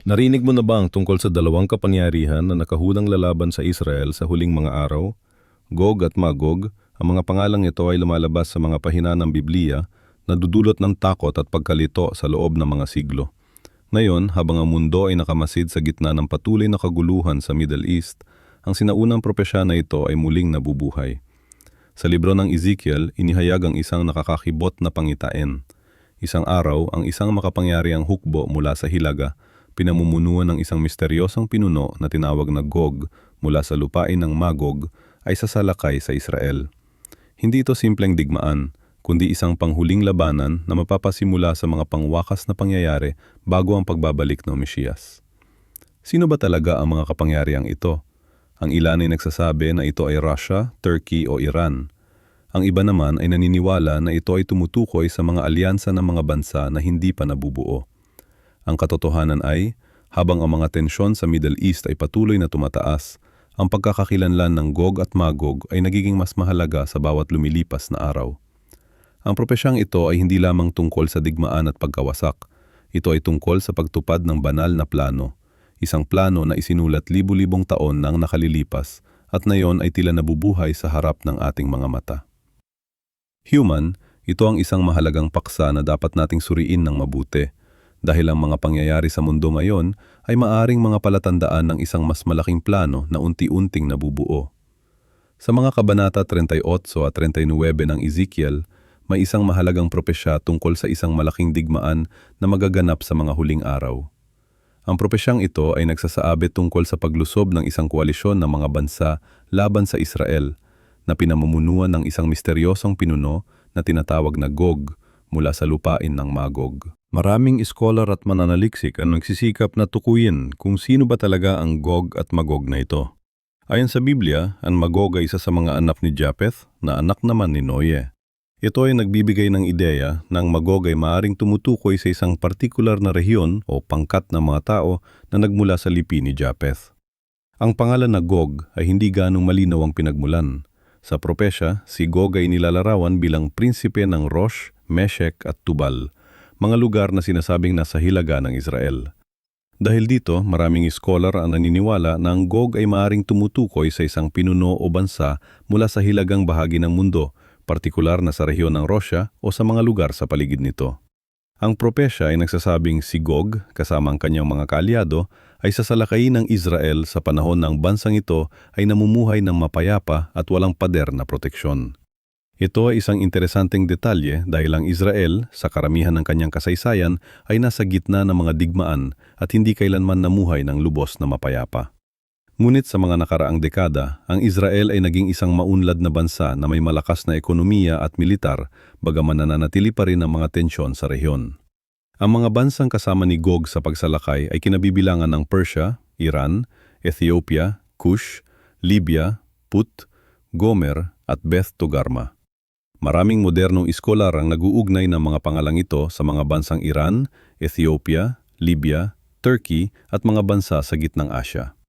Narinig mo na ba ang tungkol sa dalawang kapangyarihan na nakahudang lalaban sa Israel sa huling mga araw? Gog at Magog, ang mga pangalang ito ay lumalabas sa mga pahina ng Biblia na dudulot ng takot at pagkalito sa loob ng mga siglo. Ngayon, habang ang mundo ay nakamasid sa gitna ng patuloy na kaguluhan sa Middle East, ang sinaunang propesya na ito ay muling nabubuhay. Sa libro ng Ezekiel, inihayag ang isang nakakakibot na pangitain. Isang araw, ang isang makapangyarihang hukbo mula sa hilaga, pinamumunuan ng isang misteryosong pinuno na tinawag na Gog mula sa lupain ng Magog, ay sasalakay sa Israel. Hindi ito simpleng digmaan, kundi isang panghuling labanan na mapapasimula sa mga pangwakas na pangyayari bago ang pagbabalik ng Mesiyas. Sino ba talaga ang mga kapangyarihang ito? Ang ilan ay nagsasabi na ito ay Russia, Turkey o Iran. Ang iba naman ay naniniwala na ito ay tumutukoy sa mga alyansa ng mga bansa na hindi pa nabubuo. Ang katotohanan ay, habang ang mga tensyon sa Middle East ay patuloy na tumataas, ang pagkakakilanlan ng Gog at Magog ay nagiging mas mahalaga sa bawat lumilipas na araw. Ang propesyang ito ay hindi lamang tungkol sa digmaan at pagkawasak. Ito ay tungkol sa pagtupad ng banal na plano. Isang plano na isinulat libu-libong taon nang nakalilipas at ngayon ay tila nabubuhay sa harap ng ating mga mata. Human, ito ang isang mahalagang paksa na dapat nating suriin ng mabuti. Dahil ang mga pangyayari sa mundo ngayon ay maaring mga palatandaan ng isang mas malaking plano na unti-unting nabubuo. Sa mga kabanata 38 at 39 ng Ezekiel, may isang mahalagang propesya tungkol sa isang malaking digmaan na magaganap sa mga huling araw. Ang propesyang ito ay nagsasabi tungkol sa paglusob ng isang koalisyon ng mga bansa laban sa Israel na pinamumunuan ng isang misteryosong pinuno na tinatawag na Gog mula sa lupain ng Magog. Maraming iskolar at mananaliksik ang nagsisikap na tukuyin kung sino ba talaga ang Gog at Magog na ito. Ayon sa Biblia, ang Magog ay isa sa mga anak ni Japheth na anak naman ni Noe. Ito ay nagbibigay ng ideya na ang Magog ay maaaring tumutukoy sa isang partikular na rehiyon o pangkat ng mga tao na nagmula sa lipi ni Japheth. Ang pangalan na Gog ay hindi ganong malinaw ang pinagmulan. Sa propesya, si Gog ay nilalarawan bilang prinsipe ng Rosh, Meshek at Tubal, mga lugar na sinasabing nasa hilaga ng Israel. Dahil dito, maraming iskolar ang naniniwala na ang Gog ay maaring tumutukoy sa isang pinuno o bansa mula sa hilagang bahagi ng mundo, partikular na sa rehiyon ng Russia o sa mga lugar sa paligid nito. Ang propesya ay nagsasabing si Gog, kasama ang kanyang mga kaalyado, ay sasalakayin ng Israel sa panahon ng bansang ito ay namumuhay ng mapayapa at walang pader na proteksyon. Ito ay isang interesanteng detalye dahil ang Israel, sa karamihan ng kanyang kasaysayan, ay nasa gitna ng mga digmaan at hindi kailanman namuhay ng lubos na mapayapa. Ngunit sa mga nakaraang dekada, ang Israel ay naging isang maunlad na bansa na may malakas na ekonomiya at militar, bagaman nananatili pa rin ang mga tensyon sa rehiyon. Ang mga bansang kasama ni Gog sa pagsalakay ay kinabibilangan ng Persia, Iran, Ethiopia, Kush, Libya, Put, Gomer at Beth Togarma. Maraming modernong iskolar ang nag-uugnay ng mga pangalang ito sa mga bansang Iran, Ethiopia, Libya, Turkey at mga bansa sa gitnang Asya.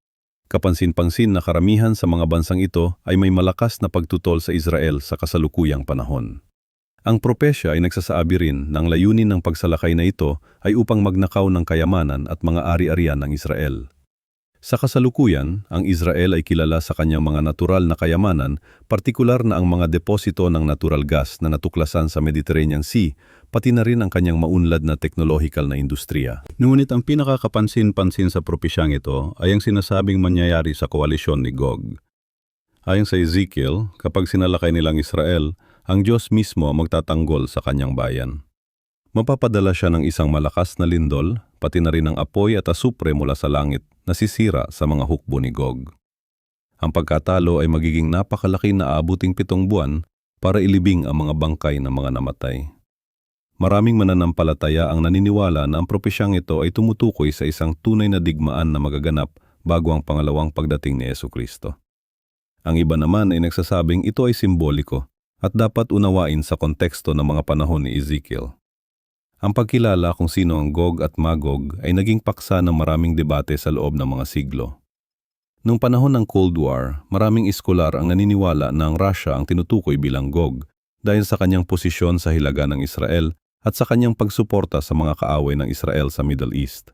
Kapansin-pansin na karamihan sa mga bansang ito ay may malakas na pagtutol sa Israel sa kasalukuyang panahon. Ang propesya ay nagsasaabi rin na ang layunin ng pagsalakay na ito ay upang magnakaw ng kayamanan at mga ari-arian ng Israel. Sa kasalukuyan, ang Israel ay kilala sa kanyang mga natural na kayamanan, partikular na ang mga deposito ng natural gas na natuklasan sa Mediterranean Sea, pati na rin ang kanyang maunlad na teknolohikal na industriya. Ngunit ang pinakakapansin-pansin sa propesyang ito ay ang sinasabing mangyayari sa koalisyon ni Gog. Ayon sa Ezekiel, kapag sinalakay nilang Israel, ang Diyos mismo magtatanggol sa kanyang bayan. Mapapadala siya ng isang malakas na lindol, pati na rin ang apoy at asupre mula sa langit na sisira sa mga hukbo ni Gog. Ang pagkatalo ay magiging napakalaki na aabuting 7 buwan para ilibing ang mga bangkay ng mga namatay. Maraming mananampalataya ang naniniwala na ang propesyang ito ay tumutukoy sa isang tunay na digmaan na magaganap bago ang pangalawang pagdating ni Jesucristo. Ang iba naman ay nagsasabing ito ay simboliko at dapat unawain sa konteksto ng mga panahon ni Ezekiel. Ang pagkilala kung sino ang Gog at Magog ay naging paksa ng maraming debate sa loob ng mga siglo. Noong panahon ng Cold War, maraming iskolar ang naniniwala na ang Russia ang tinutukoy bilang Gog dahil sa kanyang posisyon sa hilaga ng Israel at sa kanyang pagsuporta sa mga kaaway ng Israel sa Middle East.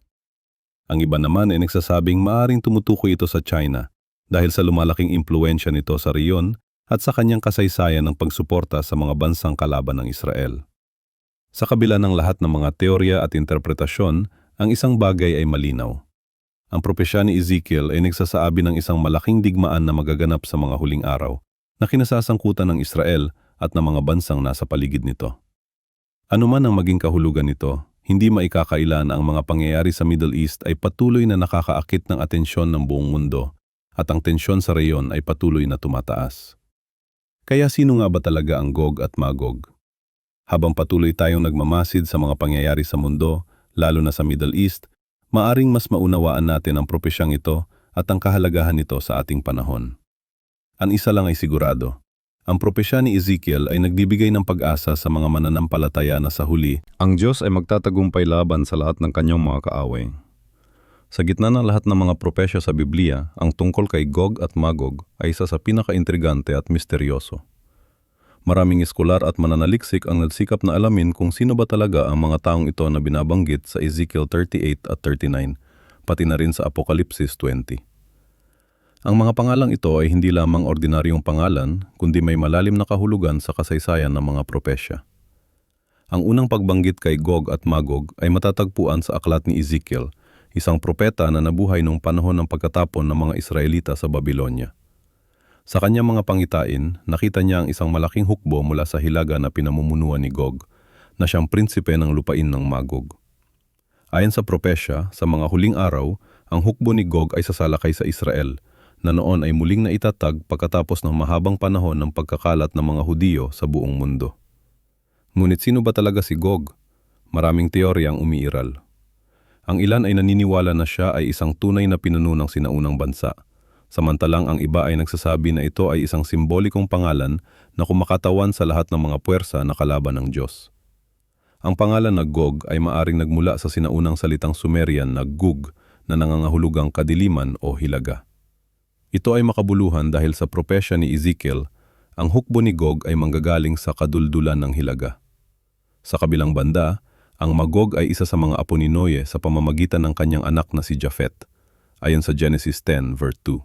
Ang iba naman ay nagsasabing maaring tumutukoy ito sa China dahil sa lumalaking impluensya nito sa reyon at sa kanyang kasaysayan ng pagsuporta sa mga bansang kalaban ng Israel. Sa kabila ng lahat ng mga teorya at interpretasyon, ang isang bagay ay malinaw. Ang propesya ni Ezekiel ay nagsasaabi ng isang malaking digmaan na magaganap sa mga huling araw na kinasasangkutan ng Israel at ng mga bansang nasa paligid nito. Ano man ang maging kahulugan nito, hindi maikakaila na ang mga pangyayari sa Middle East ay patuloy na nakakaakit ng atensyon ng buong mundo at ang tensyon sa reyon ay patuloy na tumataas. Kaya sino nga ba talaga ang Gog at Magog? Habang patuloy tayong nagmamasid sa mga pangyayari sa mundo, lalo na sa Middle East, maaring mas maunawaan natin ang propesyang ito at ang kahalagahan nito sa ating panahon. Ang isa lang ay sigurado. Ang propesya ni Ezekiel ay nagbibigay ng pag-asa sa mga mananampalataya na sa huli, ang Diyos ay magtatagumpay laban sa lahat ng kanyang mga kaaway. Sa gitna ng lahat ng mga propesya sa Biblia, ang tungkol kay Gog at Magog ay isa sa pinaka-intrigante at misteryoso. Maraming eskolar at mananaliksik ang nagsikap na alamin kung sino ba talaga ang mga taong ito na binabanggit sa Ezekiel 38 at 39, pati na rin sa Apokalipsis 20. Ang mga pangalang ito ay hindi lamang ordinaryong pangalan, kundi may malalim na kahulugan sa kasaysayan ng mga propesya. Ang unang pagbanggit kay Gog at Magog ay matatagpuan sa aklat ni Ezekiel, isang propeta na nabuhay noong panahon ng pagkatapon ng mga Israelita sa Babylonia. Sa kanyang mga pangitain, nakita niya ang isang malaking hukbo mula sa hilaga na pinamumunuan ni Gog, na siyang prinsipe ng lupain ng Magog. Ayon sa propesya, sa mga huling araw, ang hukbo ni Gog ay sasalakay sa Israel, na noon ay muling naitatag pagkatapos ng mahabang panahon ng pagkakalat ng mga Hudiyo sa buong mundo. Ngunit sino ba talaga si Gog? Maraming teorya ang umiiral. Ang ilan ay naniniwala na siya ay isang tunay na pinuno ng sinaunang bansa, samantalang ang iba ay nagsasabi na ito ay isang simbolikong pangalan na kumakatawan sa lahat ng mga puwersa na kalaban ng Diyos. Ang pangalan na Gog ay maaring nagmula sa sinaunang salitang Sumerian na Gug na nangangahulugang kadiliman o hilaga. Ito ay makabuluhan dahil sa propesya ni Ezekiel, ang hukbo ni Gog ay manggagaling sa kaduldulan ng hilaga. Sa kabilang banda, ang Magog ay isa sa mga apo ni Noe sa pamamagitan ng kanyang anak na si Japhet, ayon sa Genesis 10 verse 2.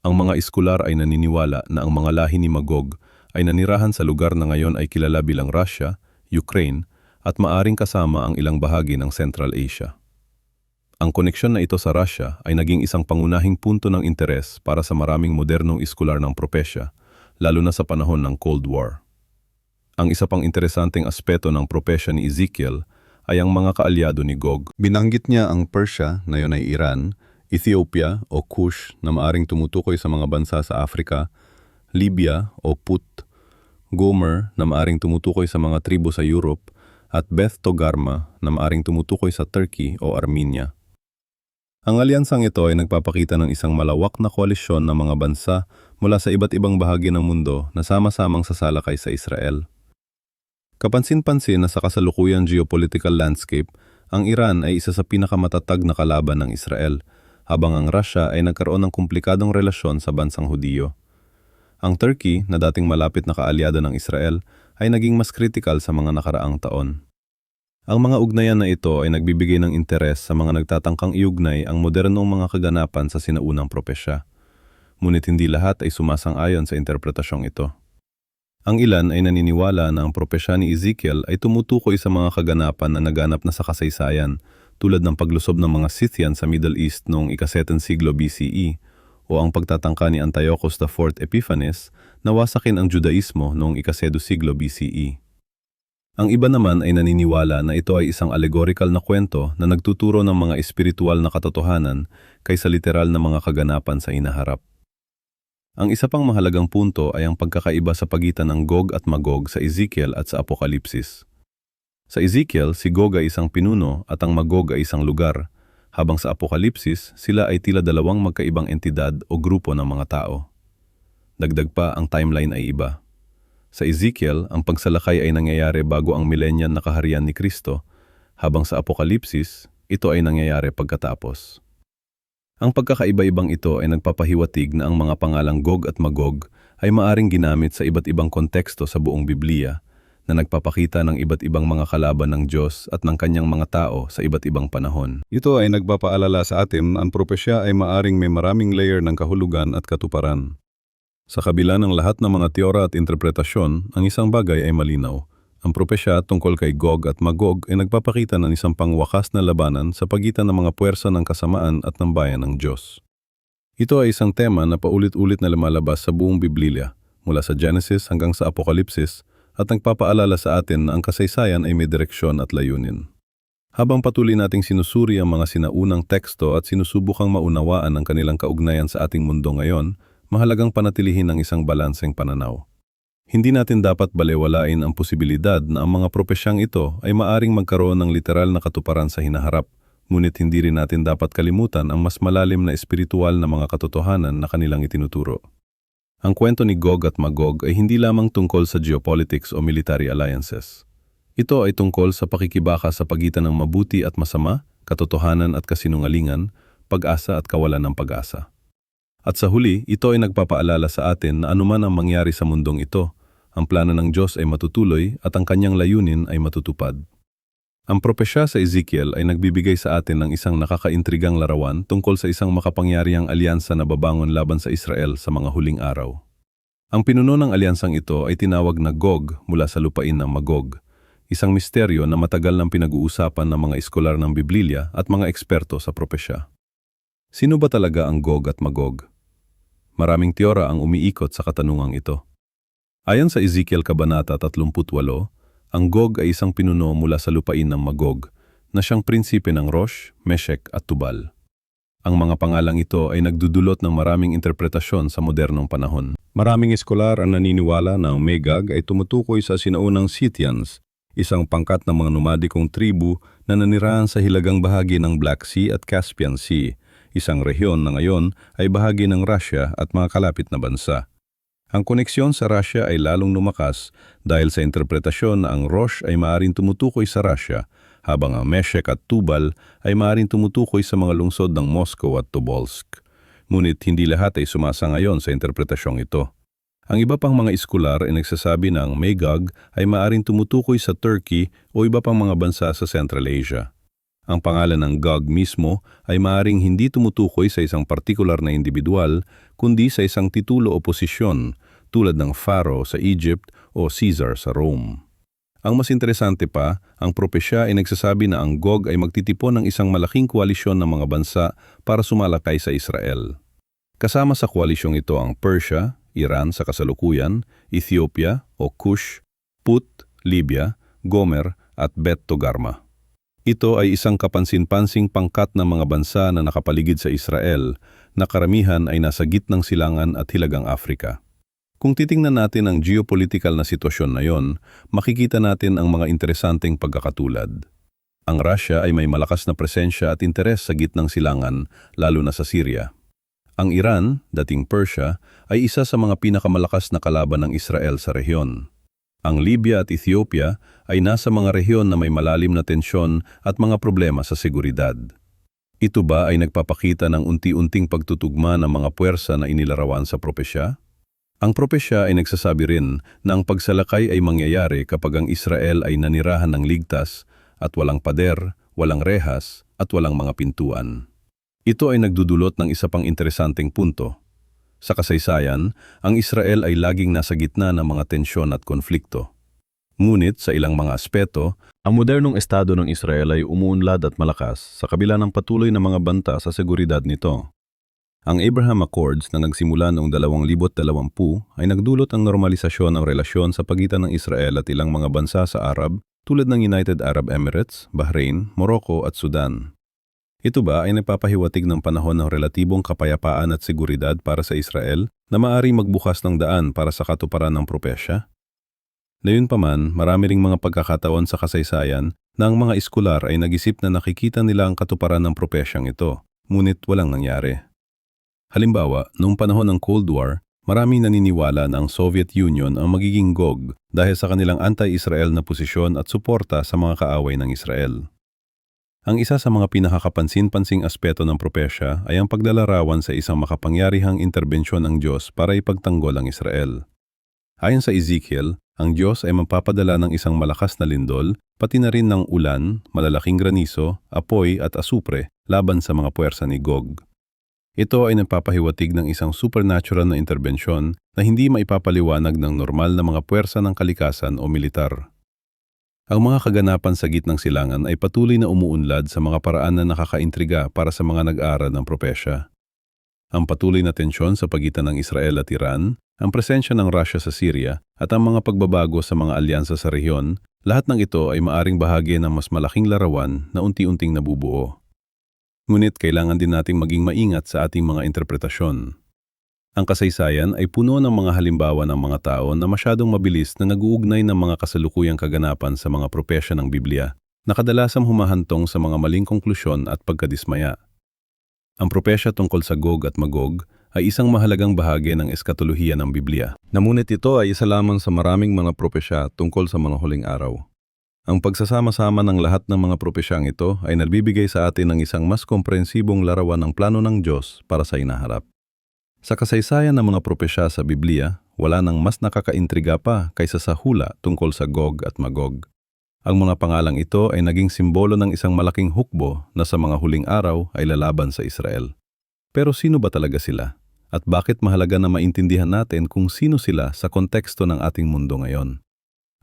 Ang mga eskular ay naniniwala na ang mga lahi ni Magog ay nanirahan sa lugar na ngayon ay kilala bilang Russia, Ukraine, at maaring kasama ang ilang bahagi ng Central Asia. Ang koneksyon na ito sa Russia ay naging isang pangunahing punto ng interes para sa maraming modernong eskular ng propesya, lalo na sa panahon ng Cold War. Ang isa pang interesanteng aspeto ng propesya ni Ezekiel ay ang mga kaalyado ni Gog. Binanggit niya ang Persia, na yon ay Iran, Ethiopia o Kush na maaring tumutukoy sa mga bansa sa Africa, Libya o Put, Gomer na maaring tumutukoy sa mga tribo sa Europe, at Beth Togarma na maaring tumutukoy sa Turkey o Armenia. Ang alyansang ito ay nagpapakita ng isang malawak na koalisyon ng mga bansa mula sa iba't ibang bahagi ng mundo na sama-samang sasalakay sa Israel. Kapansin-pansin na sa kasalukuyang geopolitical landscape, ang Iran ay isa sa pinakamatatag na kalaban ng Israel, habang ang Russia ay nagkaroon ng komplikadong relasyon sa bansang Hudiyo. Ang Turkey, na dating malapit na kaalyado ng Israel, ay naging mas kritikal sa mga nakaraang taon. Ang mga ugnayan na ito ay nagbibigay ng interes sa mga nagtatangkang iugnay ang modernong mga kaganapan sa sinaunang propesya. Ngunit hindi lahat ay sumasang-ayon sa interpretasyong ito. Ang ilan ay naniniwala na ang propesya ni Ezekiel ay tumutukoy sa mga kaganapan na naganap na sa kasaysayan, tulad ng paglusob ng mga Scythian sa Middle East noong ika-7 siglo BCE o ang pagtatangka ni Antiochus IV Epiphanes na wasakin ang Judaismo noong ika-7 siglo BCE. Ang iba naman ay naniniwala na ito ay isang allegorical na kwento na nagtuturo ng mga espiritual na katotohanan kaysa literal na mga kaganapan sa inaharap. Ang isa pang mahalagang punto ay ang pagkakaiba sa pagitan ng Gog at Magog sa Ezekiel at sa Apokalipsis. Sa Ezekiel, si Gog ay isang pinuno at ang Magog ay isang lugar, habang sa Apokalipsis, sila ay tila dalawang magkaibang entidad o grupo ng mga tao. Dagdag pa, ang timeline ay iba. Sa Ezekiel, ang pagsalakay ay nangyayari bago ang millennial na kaharian ni Kristo, habang sa Apokalipsis, ito ay nangyayari pagkatapos. Ang pagkakaiba-ibang ito ay nagpapahiwatig na ang mga pangalang Gog at Magog ay maaring ginamit sa iba't ibang konteksto sa buong Biblia, na nagpapakita ng iba't ibang mga kalaban ng Diyos at ng kanyang mga tao sa iba't ibang panahon. Ito ay nagpapaalala sa atin na ang propesya ay maaring may maraming layer ng kahulugan at katuparan. Sa kabila ng lahat ng mga teora at interpretasyon, ang isang bagay ay malinaw. Ang propesya tungkol kay Gog at Magog ay nagpapakita ng isang pangwakas na labanan sa pagitan ng mga puwersa ng kasamaan at ng bayan ng Diyos. Ito ay isang tema na paulit-ulit na lumalabas sa buong Biblia, mula sa Genesis hanggang sa Apokalipsis, at nagpapaalala sa atin na ang kasaysayan ay may direksyon at layunin. Habang patuloy nating sinusuri ang mga sinaunang teksto at sinusubukang maunawaan ang kanilang kaugnayan sa ating mundo ngayon, mahalagang panatilihin ang isang balanseng pananaw. Hindi natin dapat balewalain ang posibilidad na ang mga propesyang ito ay maaring magkaroon ng literal na katuparan sa hinaharap, ngunit hindi rin natin dapat kalimutan ang mas malalim na espiritual na mga katotohanan na kanilang itinuturo. Ang kwento ni Gog at Magog ay hindi lamang tungkol sa geopolitics o military alliances. Ito ay tungkol sa pakikibaka sa pagitan ng mabuti at masama, katotohanan at kasinungalingan, pag-asa at kawalan ng pag-asa. At sa huli, ito ay nagpapaalala sa atin na anuman ang mangyari sa mundong ito, ang plano ng Diyos ay matutuloy at ang kanyang layunin ay matutupad. Ang propesya sa Ezekiel ay nagbibigay sa atin ng isang nakakaintrigang larawan tungkol sa isang makapangyarihang alyansa na babangon laban sa Israel sa mga huling araw. Ang pinuno ng alyansang ito ay tinawag na Gog mula sa lupain ng Magog, isang misteryo na matagal nang pinag-uusapan ng mga eskolar ng Biblia at mga eksperto sa propesya. Sino ba talaga ang Gog at Magog? Maraming teora ang umiikot sa katanungang ito. Ayon sa Ezekiel Kabanata 38, ang Gog ay isang pinuno mula sa lupain ng Magog na siyang prinsipe ng Rosh, Meshek at Tubal. Ang mga pangalang ito ay nagdudulot ng maraming interpretasyon sa modernong panahon. Maraming eskolar ang naniniwala na ang Magog ay tumutukoy sa sinaunang Scythians, isang pangkat ng mga nomadikong tribu na nanirahan sa hilagang bahagi ng Black Sea at Caspian Sea, isang rehiyon na ngayon ay bahagi ng Russia at mga kalapit na bansa. Ang koneksyon sa Russia ay lalong lumakas dahil sa interpretasyon na ang Rosh ay maaaring tumutukoy sa Russia, habang ang Meshek at Tubal ay maaaring tumutukoy sa mga lungsod ng Moscow at Tobolsk. Ngunit hindi lahat ay sumasangayon sa interpretasyong ito. Ang iba pang mga eskolar ay nagsasabi na ang Magog ay maaaring tumutukoy sa Turkey o iba pang mga bansa sa Central Asia. Ang pangalan ng Gog mismo ay maaaring hindi tumutukoy sa isang partikular na individual, kundi sa isang titulo o posisyon, tulad ng Pharaoh sa Egypt o Caesar sa Rome. Ang mas interesante pa, ang propesya ay nagsasabi na ang Gog ay magtitipon ng isang malaking koalisyon ng mga bansa para sumalakay sa Israel. Kasama sa koalisyong ito ang Persia, Iran sa kasalukuyan, Ethiopia o Kush, Put, Libya, Gomer at Bet Togarma. Ito ay isang kapansin-pansing pangkat ng mga bansa na nakapaligid sa Israel na karamihan ay nasa gitnang silangan at hilagang Afrika. Kung titingnan natin ang geopolitical na sitwasyon na yon, makikita natin ang mga interesanteng pagkakatulad. Ang Russia ay may malakas na presensya at interes sa gitnang silangan, lalo na sa Syria. Ang Iran, dating Persia, ay isa sa mga pinakamalakas na kalaban ng Israel sa rehiyon. Ang Libya at Ethiopia ay nasa mga rehiyon na may malalim na tensyon at mga problema sa seguridad. Ito ba ay nagpapakita ng unti-unting pagtutugma ng mga puwersa na inilarawan sa propesya? Ang propesya ay nagsasabi rin na ang pagsalakay ay mangyayari kapag ang Israel ay nanirahan ng ligtas at walang pader, walang rehas at walang mga pintuan. Ito ay nagdudulot ng isa pang interesanteng punto. Sa kasaysayan, ang Israel ay laging nasa gitna ng mga tensyon at konflikto. Ngunit sa ilang mga aspeto, ang modernong estado ng Israel ay umuunlad at malakas sa kabila ng patuloy na mga banta sa seguridad nito. Ang Abraham Accords na nagsimula noong 2020 ay nagdulot ng normalisasyon ng relasyon sa pagitan ng Israel at ilang mga bansa sa Arab tulad ng United Arab Emirates, Bahrain, Morocco at Sudan. Ito ba ay nagpapahiwatig ng panahon ng relatibong kapayapaan at seguridad para sa Israel na maaaring magbukas ng daan para sa katuparan ng propesya? Gayunpaman, marami ring mga pagkakataon sa kasaysayan na ang mga eskolar ay nag-isip na nakikita nila ang katuparan ng propesyang ito, ngunit walang nangyari. Halimbawa, noong panahon ng Cold War, maraming naniniwala na ang Soviet Union ang magiging Gog dahil sa kanilang anti-Israel na posisyon at suporta sa mga kaaway ng Israel. Ang isa sa mga pinakakapansin-pansing aspeto ng propesya ay ang paglalarawan sa isang makapangyarihang interbensyon ng Diyos para ipagtanggol ang Israel. Ayon sa Ezekiel, Ang Diyos ay mapapadala ng isang malakas na lindol, pati na rin ng ulan, malalaking granizo, apoy at asupre laban sa mga puwersa ni Gog. Ito ay nagpapahiwatig ng isang supernatural na interbensyon na hindi maipapaliwanag ng normal na mga puwersa ng kalikasan o militar. Ang mga kaganapan sa gitnang silangan ay patuloy na umuunlad sa mga paraan na nakakaintriga para sa mga nag-aaral ng propesya. Ang patuloy na tensyon sa pagitan ng Israel at Iran, ang presensya ng Russia sa Syria at ang mga pagbabago sa mga alyansa sa rehiyon, lahat ng ito ay maaring bahagi ng mas malaking larawan na unti-unting nabubuo. Ngunit kailangan din nating maging maingat sa ating mga interpretasyon. Ang kasaysayan ay puno ng mga halimbawa ng mga tao na masyadong mabilis na nag-uugnay ng mga kasalukuyang kaganapan sa mga propesya ng Biblia, na kadalasang humahantong sa mga maling konklusyon at pagkadismaya. Ang propesya tungkol sa Gog at Magog ay isang mahalagang bahagi ng eskatolohiya ng Biblia. Ngunit ito ay isa lamang sa maraming mga propesya tungkol sa mga huling araw. Ang pagsasama-sama ng lahat ng mga propesyang ito ay nagbibigay sa atin ng isang mas komprehensibong larawan ng plano ng Diyos para sa hinaharap. Sa kasaysayan ng mga propesya sa Biblia, wala nang mas nakakaintriga pa kaysa sa hula tungkol sa Gog at Magog. Ang mga pangalang ito ay naging simbolo ng isang malaking hukbo na sa mga huling araw ay lalaban sa Israel. Pero sino ba talaga sila? At bakit mahalaga na maintindihan natin kung sino sila sa konteksto ng ating mundo ngayon?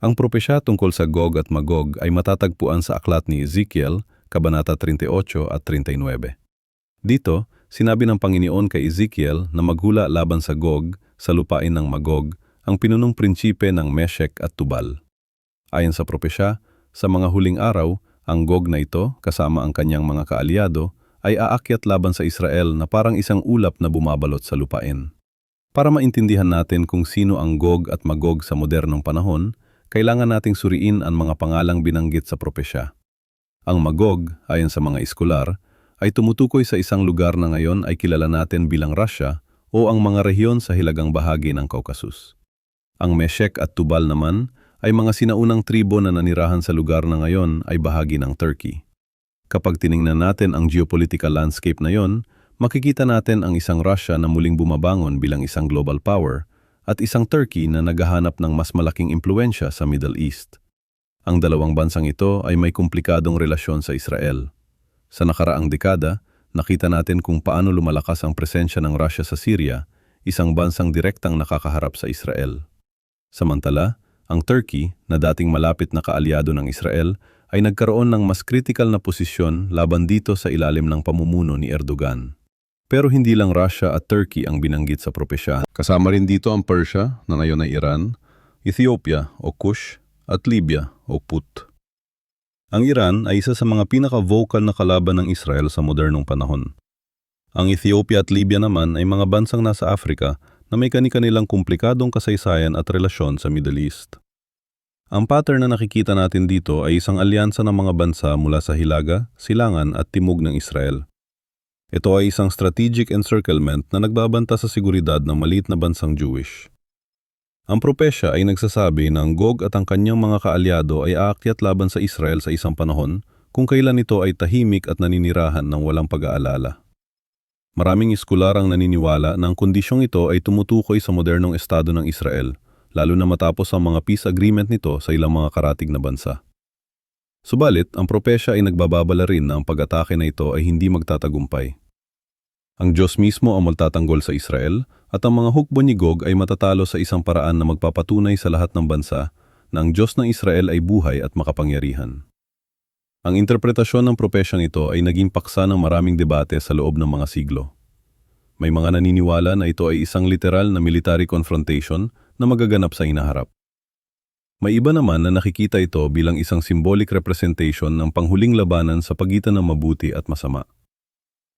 Ang propesya tungkol sa Gog at Magog ay matatagpuan sa aklat ni Ezekiel, Kabanata 38 at 39. Dito, sinabi ng Panginoon kay Ezekiel na maghula laban sa Gog sa lupain ng Magog, ang pinunong prinsipe ng Meshek at Tubal. Ayon sa propesya, sa mga huling araw, ang Gog na ito, kasama ang kanyang mga kaalyado, ay aakyat laban sa Israel na parang isang ulap na bumabalot sa lupain. Para maintindihan natin kung sino ang Gog at Magog sa modernong panahon, kailangan nating suriin ang mga pangalang binanggit sa propesya. Ang Magog, ayon sa mga eskolar, ay tumutukoy sa isang lugar na ngayon ay kilala natin bilang Russia o ang mga rehiyon sa hilagang bahagi ng Caucasus. Ang Meshek at Tubal naman ay mga sinaunang tribo na nanirahan sa lugar na ngayon ay bahagi ng Turkey. Kapag tiningnan natin ang geopolitical landscape na yon, makikita natin ang isang Russia na muling bumabangon bilang isang global power at isang Turkey na naghahanap ng mas malaking impluensya sa Middle East. Ang dalawang bansang ito ay may komplikadong relasyon sa Israel. Sa nakaraang dekada, nakita natin kung paano lumalakas ang presensya ng Russia sa Syria, isang bansang direktang nakakaharap sa Israel. Samantala, ang Turkey, na dating malapit na kaalyado ng Israel, ay nagkaroon ng mas kritikal na posisyon laban dito sa ilalim ng pamumuno ni Erdogan. Pero hindi lang Russia at Turkey ang binanggit sa propesya. Kasama rin dito ang Persia, na ngayon ay Iran, Ethiopia o Kush, at Libya o Put. Ang Iran ay isa sa mga pinaka-vocal na kalaban ng Israel sa modernong panahon. Ang Ethiopia at Libya naman ay mga bansang nasa Afrika na may kani-kanilang komplikadong kasaysayan at relasyon sa Middle East. Ang pattern na nakikita natin dito ay isang alyansa ng mga bansa mula sa Hilaga, Silangan at Timog ng Israel. Ito ay isang strategic encirclement na nagbabanta sa seguridad ng maliit na bansang Jewish. Ang propesya ay nagsasabi na ang Gog at ang kanyang mga kaalyado ay aakyat laban sa Israel sa isang panahon kung kailan ito ay tahimik at naninirahan ng walang pag-aalala. Maraming eskolar ang naniniwala na ang kondisyong ito ay tumutukoy sa modernong estado ng Israel, lalo na matapos ang mga peace agreement nito sa ilang mga karatig na bansa. Subalit, ang propesya ay nagbababala rin na ang pag-atake na ito ay hindi magtatagumpay. Ang Diyos mismo ang magtatanggol sa Israel at ang mga hukbo ni Gog ay matatalo sa isang paraan na magpapatunay sa lahat ng bansa na ang Diyos ng Israel ay buhay at makapangyarihan. Ang interpretasyon ng propesyang ito ay naging paksa ng maraming debate sa loob ng mga siglo. May mga naniniwala na ito ay isang literal na military confrontation na magaganap sa hinaharap. May iba naman na nakikita ito bilang isang symbolic representation ng panghuling labanan sa pagitan ng mabuti at masama.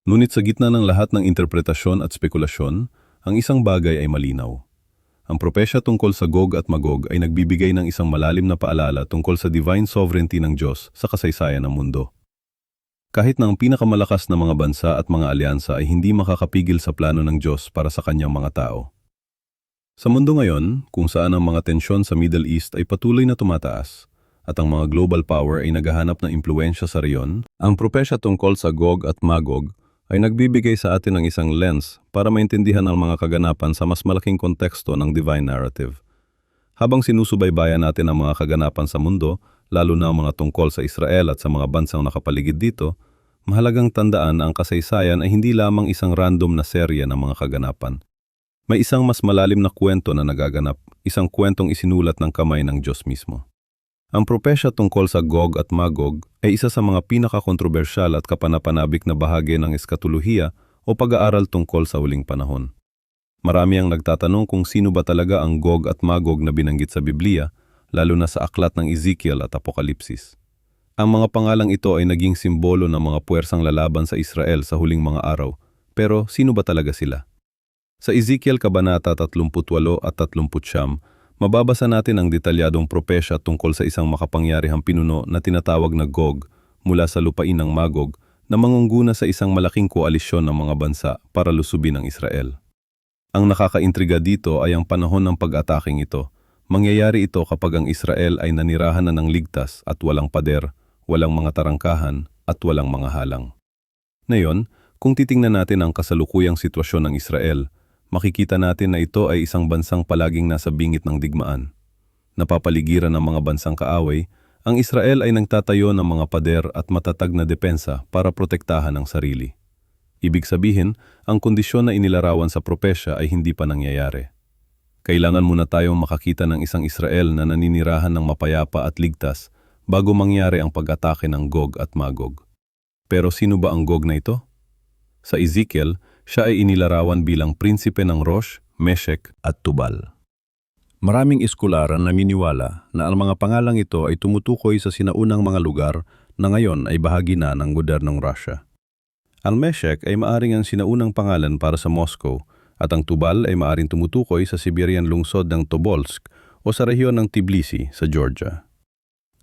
Ngunit sa gitna ng lahat ng interpretasyon at spekulasyon, ang isang bagay ay malinaw. Ang propesya tungkol sa Gog at Magog ay nagbibigay ng isang malalim na paalala tungkol sa divine sovereignty ng Diyos sa kasaysayan ng mundo. Kahit na ang pinakamalakas na mga bansa at mga alyansa ay hindi makakapigil sa plano ng Diyos para sa kanyang mga tao. Sa mundo ngayon, kung saan ang mga tensyon sa Middle East ay patuloy na tumataas at ang mga global power ay naghahanap ng impluensya sa reyon, ang propesya tungkol sa Gog at Magog ay nagbibigay sa atin ng isang lens para maintindihan ang mga kaganapan sa mas malaking konteksto ng divine narrative. Habang sinusubaybayan natin ang mga kaganapan sa mundo, lalo na ang mga tungkol sa Israel at sa mga bansang nakapaligid dito, mahalagang tandaan na ang kasaysayan ay hindi lamang isang random na serye ng mga kaganapan. May isang mas malalim na kwento na nagaganap, isang kwentong isinulat ng kamay ng Diyos mismo. Ang propesya tungkol sa Gog at Magog ay isa sa mga pinakakontrobersyal at kapanapanabik na bahagi ng eskatolohiya o pag-aaral tungkol sa huling panahon. Marami ang nagtatanong kung sino ba talaga ang Gog at Magog na binanggit sa Biblia, lalo na sa aklat ng Ezekiel at Apokalipsis. Ang mga pangalang ito ay naging simbolo ng mga puwersang lalaban sa Israel sa huling mga araw, pero sino ba talaga sila? Sa Ezekiel Kabanata 38 at 39, mababasa natin ang detalyadong propesya tungkol sa isang makapangyarihang pinuno na tinatawag na Gog mula sa lupain ng Magog na mangungguna sa isang malaking koalisyon ng mga bansa para lusubin ang Israel. Ang nakakaintriga dito ay ang panahon ng pag-ataking ito. Mangyayari ito kapag ang Israel ay nanirahan na ng ligtas at walang pader, walang mga tarangkahan at walang mga halang. Ngayon, kung titingnan natin ang kasalukuyang sitwasyon ng Israel, makikita natin na ito ay isang bansang palaging nasa bingit ng digmaan. Napapaligiran ng mga bansang kaaway, ang Israel ay nagtatayo ng mga pader at matatag na depensa para protektahan ang sarili. Ibig sabihin, ang kondisyon na inilarawan sa propesya ay hindi pa nangyayari. Kailangan muna tayong makakita ng isang Israel na naninirahan ng mapayapa at ligtas bago mangyari ang pag-atake ng Gog at Magog. Pero sino ba ang Gog na ito? Sa Ezekiel, siya ay inilarawan bilang prinsipe ng Rosh, Meshek at Tubal. Maraming iskularan naniniwala na ang mga pangalang ito ay tumutukoy sa sinaunang mga lugar na ngayon ay bahagi na ng modernong Russia. Ang Meshek ay maaring ang sinaunang pangalan para sa Moscow at ang Tubal ay maaring tumutukoy sa Siberian lungsod ng Tobolsk o sa rehiyon ng Tbilisi sa Georgia.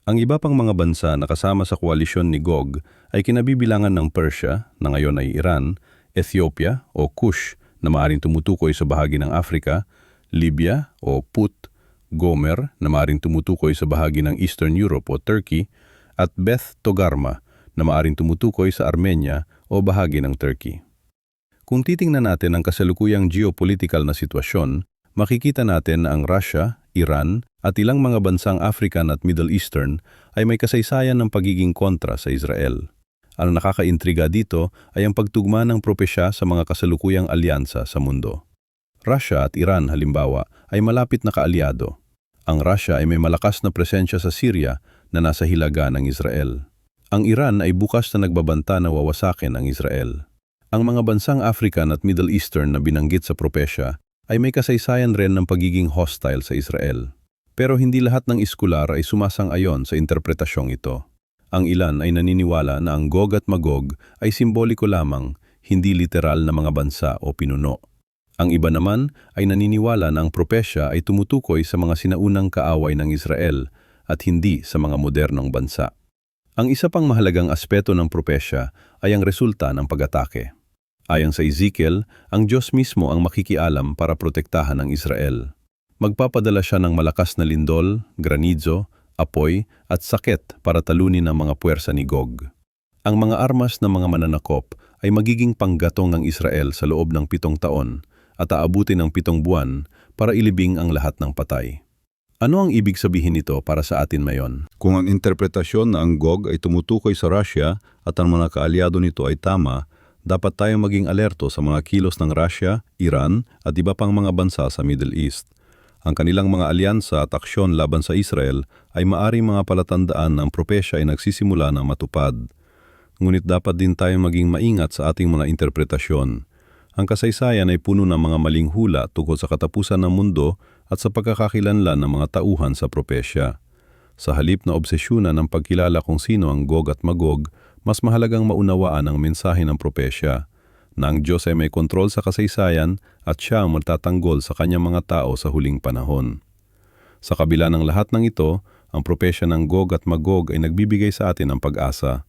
Ang iba pang mga bansa na kasama sa koalisyon ni Gog ay kinabibilangan ng Persia, na ngayon ay Iran, Ethiopia o Kush na maaaring tumutukoy sa bahagi ng Africa, Libya o Put, Gomer na maaaring tumutukoy sa bahagi ng Eastern Europe o Turkey, at Beth Togarma na maaaring tumutukoy sa Armenia o bahagi ng Turkey. Kung titingnan natin ang kasalukuyang geopolitical na sitwasyon, makikita natin na ang Russia, Iran at ilang mga bansang African at Middle Eastern ay may kasaysayan ng pagiging kontra sa Israel. Ang nakakaintriga dito ay ang pagtugma ng propesya sa mga kasalukuyang alyansa sa mundo. Russia at Iran halimbawa ay malapit na kaalyado. Ang Russia ay may malakas na presensya sa Syria na nasa hilaga ng Israel. Ang Iran ay bukas na nagbabanta na wawasakin ang Israel. Ang mga bansang African at Middle Eastern na binanggit sa propesya ay may kasaysayan rin ng pagiging hostile sa Israel. Pero hindi lahat ng iskular ay sumasang-ayon sa interpretasyong ito. Ang ilan ay naniniwala na ang Gog at Magog ay simboliko lamang, hindi literal na mga bansa o pinuno. Ang iba naman ay naniniwala na ang propesya ay tumutukoy sa mga sinaunang kaaway ng Israel at hindi sa mga modernong bansa. Ang isa pang mahalagang aspeto ng propesya ay ang resulta ng pag-atake. Ayon sa Ezekiel, ang Diyos mismo ang makikialam para protektahan ang Israel. Magpapadala siya ng malakas na lindol, granizo, apoy at sakit para talunin ang mga puwersa ni Gog. Ang mga armas ng mga mananakop ay magiging panggatong ng Israel sa loob ng 7 taon at aabutin ng 7 buwan para ilibing ang lahat ng patay. Ano ang ibig sabihin nito para sa atin ngayon? Kung ang interpretasyon na ang Gog ay tumutukoy sa Russia at ang mga kaalyado nito ay tama, dapat tayong maging alerto sa mga kilos ng Russia, Iran at iba pang mga bansa sa Middle East. Ang kanilang mga alyansa at aksyon laban sa Israel ay maaring mga palatandaan na ang propesya ay nagsisimula na matupad. Ngunit dapat din tayong maging maingat sa ating mga interpretasyon. Ang kasaysayan ay puno ng mga maling hula tungkol sa katapusan ng mundo at sa pagkakakilanlan ng mga tauhan sa propesya. Sa halip na obsesyunan ng pagkilala kung sino ang Gog at Magog, mas mahalagang maunawaan ang mensahe ng propesya, na ang Diyos ay may kontrol sa kasaysayan at siya ang magtatanggol sa kanyang mga tao sa huling panahon. Sa kabila ng lahat ng ito, ang propesya ng Gog at Magog ay nagbibigay sa atin ng pag-asa.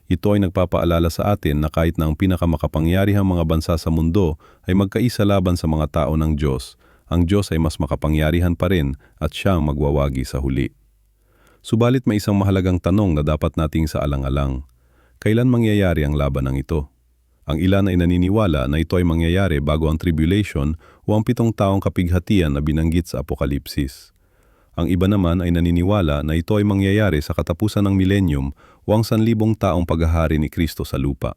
Ito ay nagpapaalala sa atin na kahit na ang pinakamakapangyarihang mga bansa sa mundo ay magkaisa laban sa mga tao ng Diyos, ang Diyos ay mas makapangyarihan pa rin at siya ang magwawagi sa huli. Subalit may isang mahalagang tanong na dapat nating saalang-alang. Kailan mangyayari ang labanang ito? Ang ilan ay naniniwala na ito ay mangyayari bago ang tribulation o ang 7 taong kapighatian na binanggit sa Apokalipsis. Ang iba naman ay naniniwala na ito ay mangyayari sa katapusan ng milenyum o ang 1,000 taong paghahari ni Kristo sa lupa.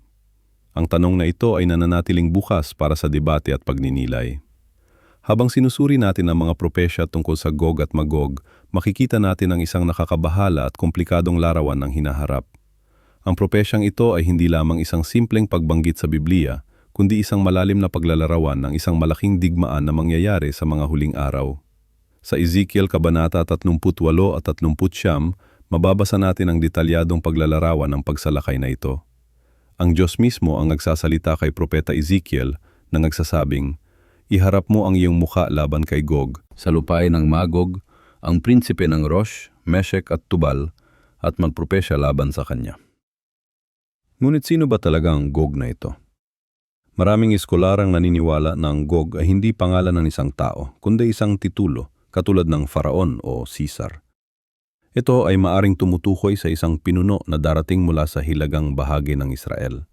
Ang tanong na ito ay nananatiling bukas para sa debate at pagninilay. Habang sinusuri natin ang mga propesya tungkol sa Gog at Magog, makikita natin ang isang nakakabahala at komplikadong larawan ng hinaharap. Ang propesyang ito ay hindi lamang isang simpleng pagbanggit sa Biblia, kundi isang malalim na paglalarawan ng isang malaking digmaan na mangyayari sa mga huling araw. Sa Ezekiel Kabanata 38 at 39, mababasa natin ang detalyadong paglalarawan ng pagsalakay na ito. Ang Diyos mismo ang nagsasalita kay Propeta Ezekiel na nagsasabing, "Iharap mo ang iyong mukha laban kay Gog, sa lupain ng Magog, ang prinsipe ng Rosh, Meshek at Tubal, at magpropesya laban sa kanya." Ngunit sino ba talaga ang Gog na ito? Maraming eskolarang naniniwala na ang Gog ay hindi pangalan ng isang tao, kundi isang titulo, katulad ng Faraon o Caesar. Ito ay maaring tumutukoy sa isang pinuno na darating mula sa hilagang bahagi ng Israel.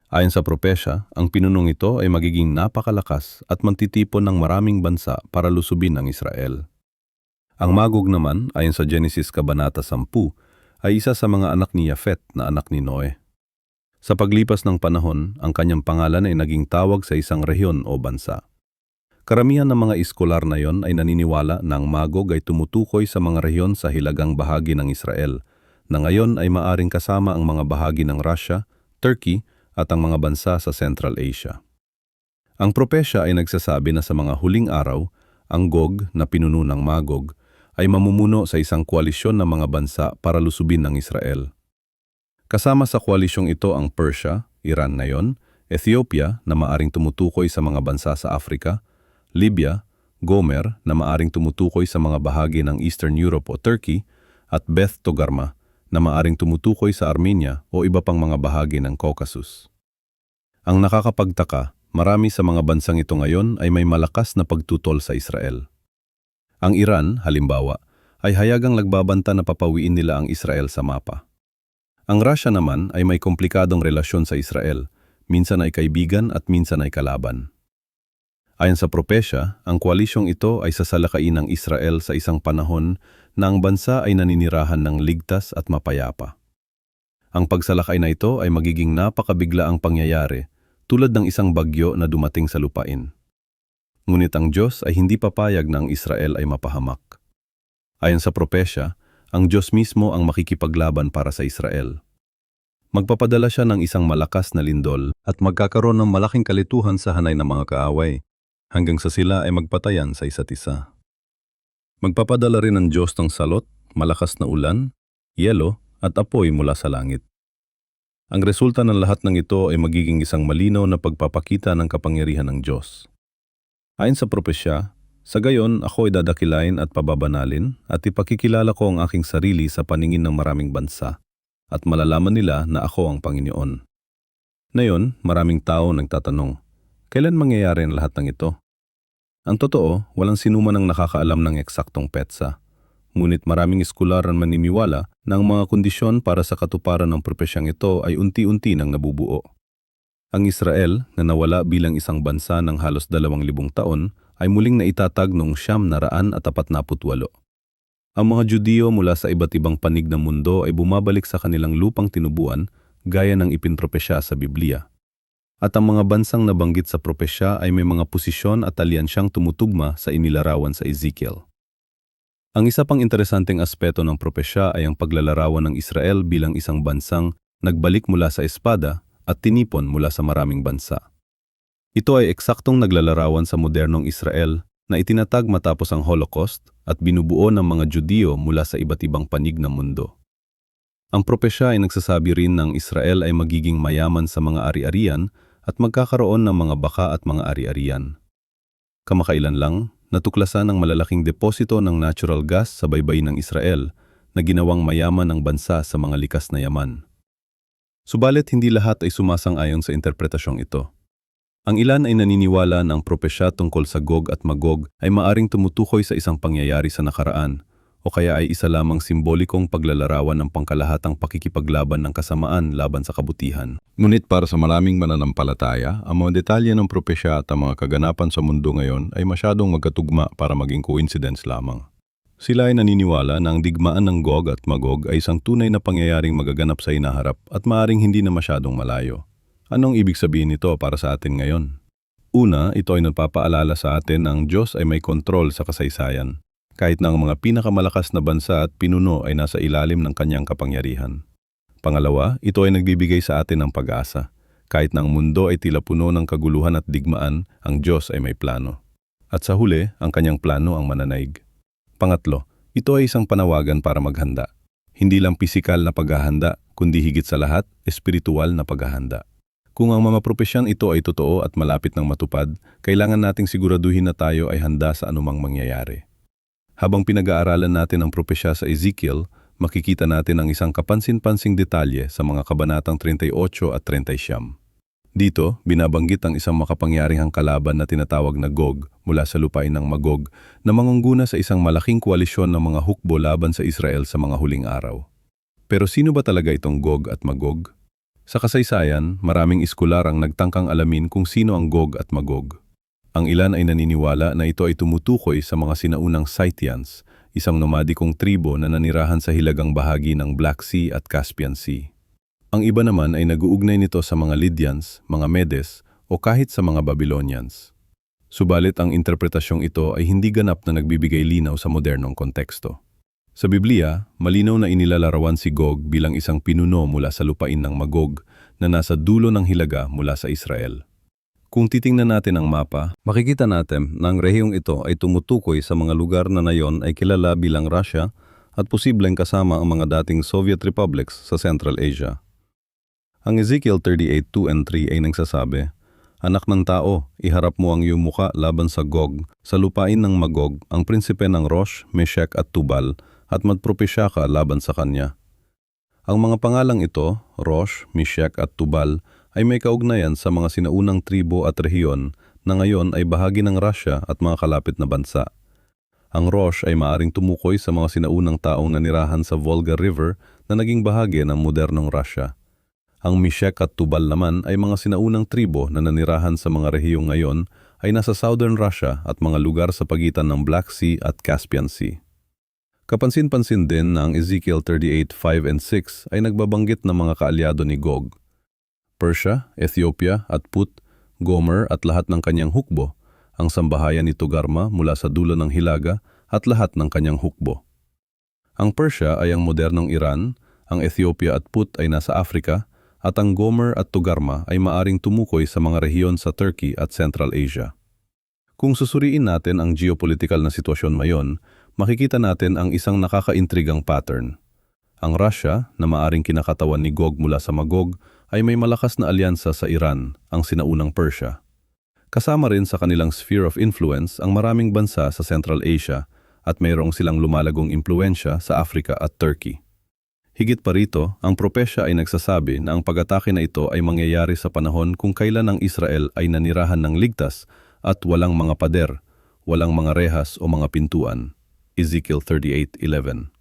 Ayon sa propesya, ang pinunong ito ay magiging napakalakas at magtitipon ng maraming bansa para lusubin ang Israel. Ang Magog naman, ayon sa Genesis Kabanata 10, ay isa sa mga anak ni Yafet na anak ni Noe. Sa paglipas ng panahon, ang kanyang pangalan ay naging tawag sa isang rehiyon o bansa. Karamihan ng mga eskolar na yon ay naniniwala na ang Magog ay tumutukoy sa mga rehiyon sa hilagang bahagi ng Israel, na ngayon ay maaring kasama ang mga bahagi ng Russia, Turkey, at ang mga bansa sa Central Asia. Ang propesya ay nagsasabi na sa mga huling araw, ang Gog na pinuno ng Magog ay mamumuno sa isang koalisyon ng mga bansa para lusubin ng Israel. Kasama sa koalisyong ito ang Persia, Iran ngayon, Ethiopia na maaring tumutukoy sa mga bansa sa Africa, Libya, Gomer na maaring tumutukoy sa mga bahagi ng Eastern Europe o Turkey, at Beth Togarma na maaring tumutukoy sa Armenia o iba pang mga bahagi ng Caucasus. Ang nakakapagtaka, marami sa mga bansang ito ngayon ay may malakas na pagtutol sa Israel. Ang Iran, halimbawa, ay hayagang nagbabanta na papawiin nila ang Israel sa mapa. Ang Russia naman ay may komplikadong relasyon sa Israel, minsan ay kaibigan at minsan ay kalaban. Ayon sa propesya, ang koalisyong ito ay sasalakayin ng Israel sa isang panahon na ang bansa ay naninirahan ng ligtas at mapayapa. Ang pagsalakay na ito ay magiging napakabiglaang pangyayari, tulad ng isang bagyo na dumating sa lupain. Ngunit ang Diyos ay hindi papayag na ang Israel ay mapahamak. Ayon sa propesya, ang Diyos mismo ang makikipaglaban para sa Israel. Magpapadala siya ng isang malakas na lindol at magkakaroon ng malaking kalituhan sa hanay ng mga kaaway, hanggang sa sila ay magpatayan sa isa't isa. Magpapadala rin ng Diyos ng salot, malakas na ulan, yelo at apoy mula sa langit. Ang resulta ng lahat ng ito ay magiging isang malinaw na pagpapakita ng kapangyarihan ng Diyos. Ayon sa propesya, sa gayon ako ay dadakilain at pababanalin at ipakikilala ko ang aking sarili sa paningin ng maraming bansa at malalaman nila na ako ang Panginoon. Ngayon, maraming tao nagtatanong, kailan mangyayari ang lahat ng ito? Ang totoo, walang sinuman ang nakakaalam ng eksaktong petsa. Ngunit maraming eskolar ang maniniwala na ang mga kondisyon para sa katuparan ng propesyang ito ay unti-unti nang nabubuo. Ang Israel, na nawala bilang isang bansa ng halos 2,000 taon, ay muling naitatag noong 948. Ang mga Judiyo mula sa iba't ibang panig ng mundo ay bumabalik sa kanilang lupang tinubuan gaya ng ipinpropesya sa Biblia. At ang mga bansang nabanggit sa propesya ay may mga posisyon at alyansyang tumutugma sa inilarawan sa Ezekiel. Ang isa pang interesanteng aspeto ng propesya ay ang paglalarawan ng Israel bilang isang bansang nagbalik mula sa espada at tinipon mula sa maraming bansa. Ito ay eksaktong naglalarawan sa modernong Israel na itinatag matapos ang Holocaust at binubuo ng mga Judiyo mula sa iba't ibang panig ng mundo. Ang propesya ay nagsasabi rin ng Israel ay magiging mayaman sa mga ari-arian at magkakaroon ng mga baka at mga ari-arian. Kamakailan lang, natuklasan ang malalaking deposito ng natural gas sa baybayin ng Israel na ginawang mayaman ang bansa sa mga likas na yaman. Subalit hindi lahat ay sumasang-ayon sa interpretasyong ito. Ang ilan ay naniniwala na ang propesya tungkol sa Gog at Magog ay maaring tumutukoy sa isang pangyayari sa nakaraan o kaya ay isa lamang simbolikong paglalarawan ng pangkalahatang pakikipaglaban ng kasamaan laban sa kabutihan. Ngunit para sa maraming mananampalataya, ang mga detalye ng propesya at ang mga kaganapan sa mundo ngayon ay masyadong magkatugma para maging coincidence lamang. Sila ay naniniwala na ang digmaan ng Gog at Magog ay isang tunay na pangyayaring magaganap sa hinaharap at maaring hindi na masyadong malayo. Anong ibig sabihin nito para sa atin ngayon? Una, ito ay nagpapaalala sa atin na ang Diyos ay may kontrol sa kasaysayan, kahit na ang mga pinakamalakas na bansa at pinuno ay nasa ilalim ng kanyang kapangyarihan. Pangalawa, ito ay nagbibigay sa atin ng pag-asa. Kahit na ang mundo ay tila puno ng kaguluhan at digmaan, ang Diyos ay may plano. At sa huli, ang kanyang plano ang mananaig. Pangatlo, ito ay isang panawagan para maghanda. Hindi lang pisikal na paghahanda, kundi higit sa lahat, espiritual na paghahanda. Kung ang mga propesyan ito ay totoo at malapit ng matupad, kailangan nating siguraduhin na tayo ay handa sa anumang mangyayari. Habang pinag-aaralan natin ang propesya sa Ezekiel, makikita natin ang isang kapansin-pansing detalye sa mga kabanatang 38 at 39. Dito, binabanggit ang isang makapangyarihang kalaban na tinatawag na Gog mula sa lupain ng Magog na mangungguna sa isang malaking koalisyon ng mga hukbo laban sa Israel sa mga huling araw. Pero sino ba talaga itong Gog at Magog? Sa kasaysayan, maraming iskular ang nagtangkang alamin kung sino ang Gog at Magog. Ang ilan ay naniniwala na ito ay tumutukoy sa mga sinaunang Scythians, isang nomadikong tribo na nanirahan sa hilagang bahagi ng Black Sea at Caspian Sea. Ang iba naman ay nag-uugnay nito sa mga Lydians, mga Medes, o kahit sa mga Babylonians. Subalit ang interpretasyong ito ay hindi ganap na nagbibigay linaw sa modernong konteksto. Sa Biblia, malinaw na inilalarawan si Gog bilang isang pinuno mula sa lupain ng Magog na nasa dulo ng hilaga mula sa Israel. Kung titingnan natin ang mapa, makikita natin na ang rehiyong ito ay tumutukoy sa mga lugar na nayon ay kilala bilang Russia at posibleng kasama ang mga dating Soviet republics sa Central Asia. Ang Ezekiel 38:2 and 3 ay nagsasabi, "Anak ng tao, iharap mo ang iyong muka laban sa Gog, sa lupain ng Magog, ang prinsipe ng Rosh, Meshech at Tubal, at magpropesya ka laban sa kanya." Ang mga pangalang ito, Rosh, Meshech at Tubal, ay may kaugnayan sa mga sinaunang tribo at rehiyon na ngayon ay bahagi ng Russia at mga kalapit na bansa. Ang Rosh ay maaring tumukoy sa mga sinaunang taong nanirahan sa Volga River na naging bahagi ng modernong Russia. Ang Meshech at Tubal naman ay mga sinaunang tribo na nanirahan sa mga rehiyong ngayon ay nasa southern Russia at mga lugar sa pagitan ng Black Sea at Caspian Sea. Kapansin-pansin din na ang Ezekiel 38:5 and 6 ay nagbabanggit ng mga kaalyado ni Gog. Persia, Ethiopia at Put, Gomer at lahat ng kanyang hukbo, ang sambahayan ni Togarma mula sa dulo ng Hilaga at lahat ng kanyang hukbo. Ang Persia ay ang modernong Iran, ang Ethiopia at Put ay nasa Africa, at ang Gomer at Togarma ay maaring tumukoy sa mga rehiyon sa Turkey at Central Asia. Kung susuriin natin ang geopolitical na sitwasyon ngayon, makikita natin ang isang nakakaintrigang pattern. Ang Russia, na maaring kinakatawan ni Gog mula sa Magog, ay may malakas na alyansa sa Iran, ang sinaunang Persia. Kasama rin sa kanilang sphere of influence ang maraming bansa sa Central Asia at mayroong silang lumalagong impluensya sa Africa at Turkey. Higit pa rito, ang propesya ay nagsasabi na ang pag-atake na ito ay mangyayari sa panahon kung kailan ang Israel ay nanirahan ng ligtas at walang mga pader, walang mga rehas o mga pintuan. Ezekiel 38:11.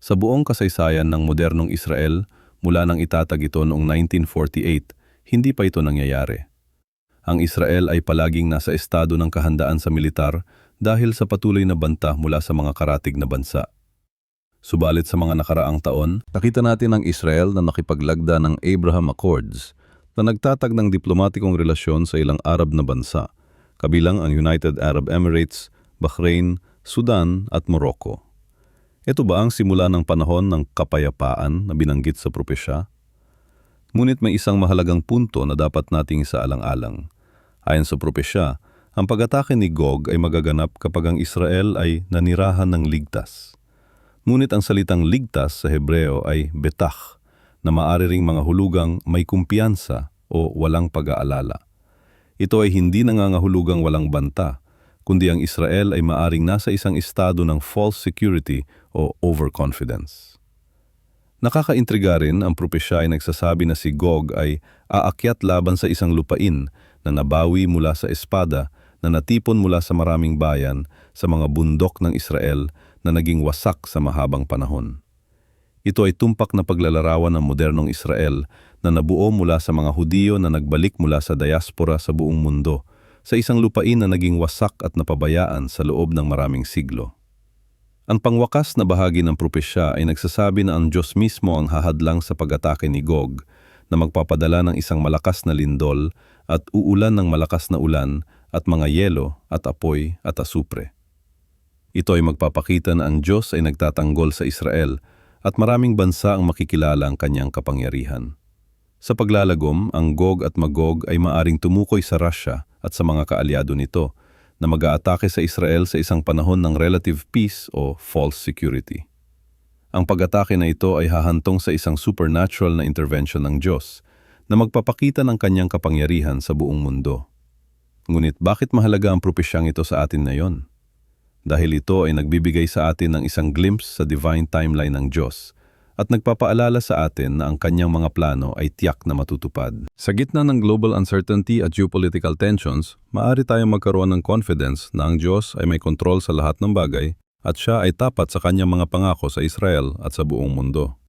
Sa buong kasaysayan ng modernong Israel, mula nang itatag ito noong 1948, hindi pa ito nangyayari. Ang Israel ay palaging nasa estado ng kahandaan sa militar dahil sa patuloy na banta mula sa mga karatig na bansa. Subalit sa mga nakaraang taon, nakita natin ang Israel na nakipaglagda ng Abraham Accords na nagtatag ng diplomatikong relasyon sa ilang Arab na bansa, kabilang ang United Arab Emirates, Bahrain, Sudan at Morocco. Ito ba ang simula ng panahon ng kapayapaan na binanggit sa propesya? Ngunit may isang mahalagang punto na dapat nating isaalang-alang. Ayon sa propesya, ang pag-atake ni Gog ay magaganap kapag ang Israel ay nanirahan ng ligtas. Ngunit ang salitang ligtas sa Hebreo ay betach, na maaari ring mga hulugang may kumpiyansa o walang pag-aalala. Ito ay hindi nangangahulugang walang banta, kundi ang Israel ay maaring nasa isang estado ng false security o overconfidence. Nakakaintriga rin ang propesya ay nagsasabi na si Gog ay aakyat laban sa isang lupain na nabawi mula sa espada na natipon mula sa maraming bayan sa mga bundok ng Israel na naging wasak sa mahabang panahon. Ito ay tumpak na paglalarawan ng modernong Israel na nabuo mula sa mga Hudiyo na nagbalik mula sa diaspora sa buong mundo, sa isang lupain na naging wasak at napabayaan sa loob ng maraming siglo. Ang pangwakas na bahagi ng propesya ay nagsasabi na ang Diyos mismo ang hahadlang sa pag-atake ni Gog, na magpapadala ng isang malakas na lindol at uulan ng malakas na ulan at mga yelo at apoy at asupre. Ito ay magpapakita na ang Diyos ay nagtatanggol sa Israel at maraming bansa ang makikilala ang kanyang kapangyarihan. Sa paglalagom, ang Gog at Magog ay maaring tumukoy sa Russia at sa mga kaalyado nito na mag-aatake sa Israel sa isang panahon ng relative peace o false security. Ang pag-atake na ito ay hahantong sa isang supernatural na intervention ng Diyos na magpapakita ng kanyang kapangyarihan sa buong mundo. Ngunit bakit mahalaga ang propesyang ito sa atin ngayon? Dahil ito ay nagbibigay sa atin ng isang glimpse sa divine timeline ng Diyos at nagpapaalala sa atin na ang kanyang mga plano ay tiyak na matutupad. Sa gitna ng global uncertainty at geopolitical tensions, maaari tayong magkaroon ng confidence na ang Diyos ay may kontrol sa lahat ng bagay at siya ay tapat sa kanyang mga pangako sa Israel at sa buong mundo.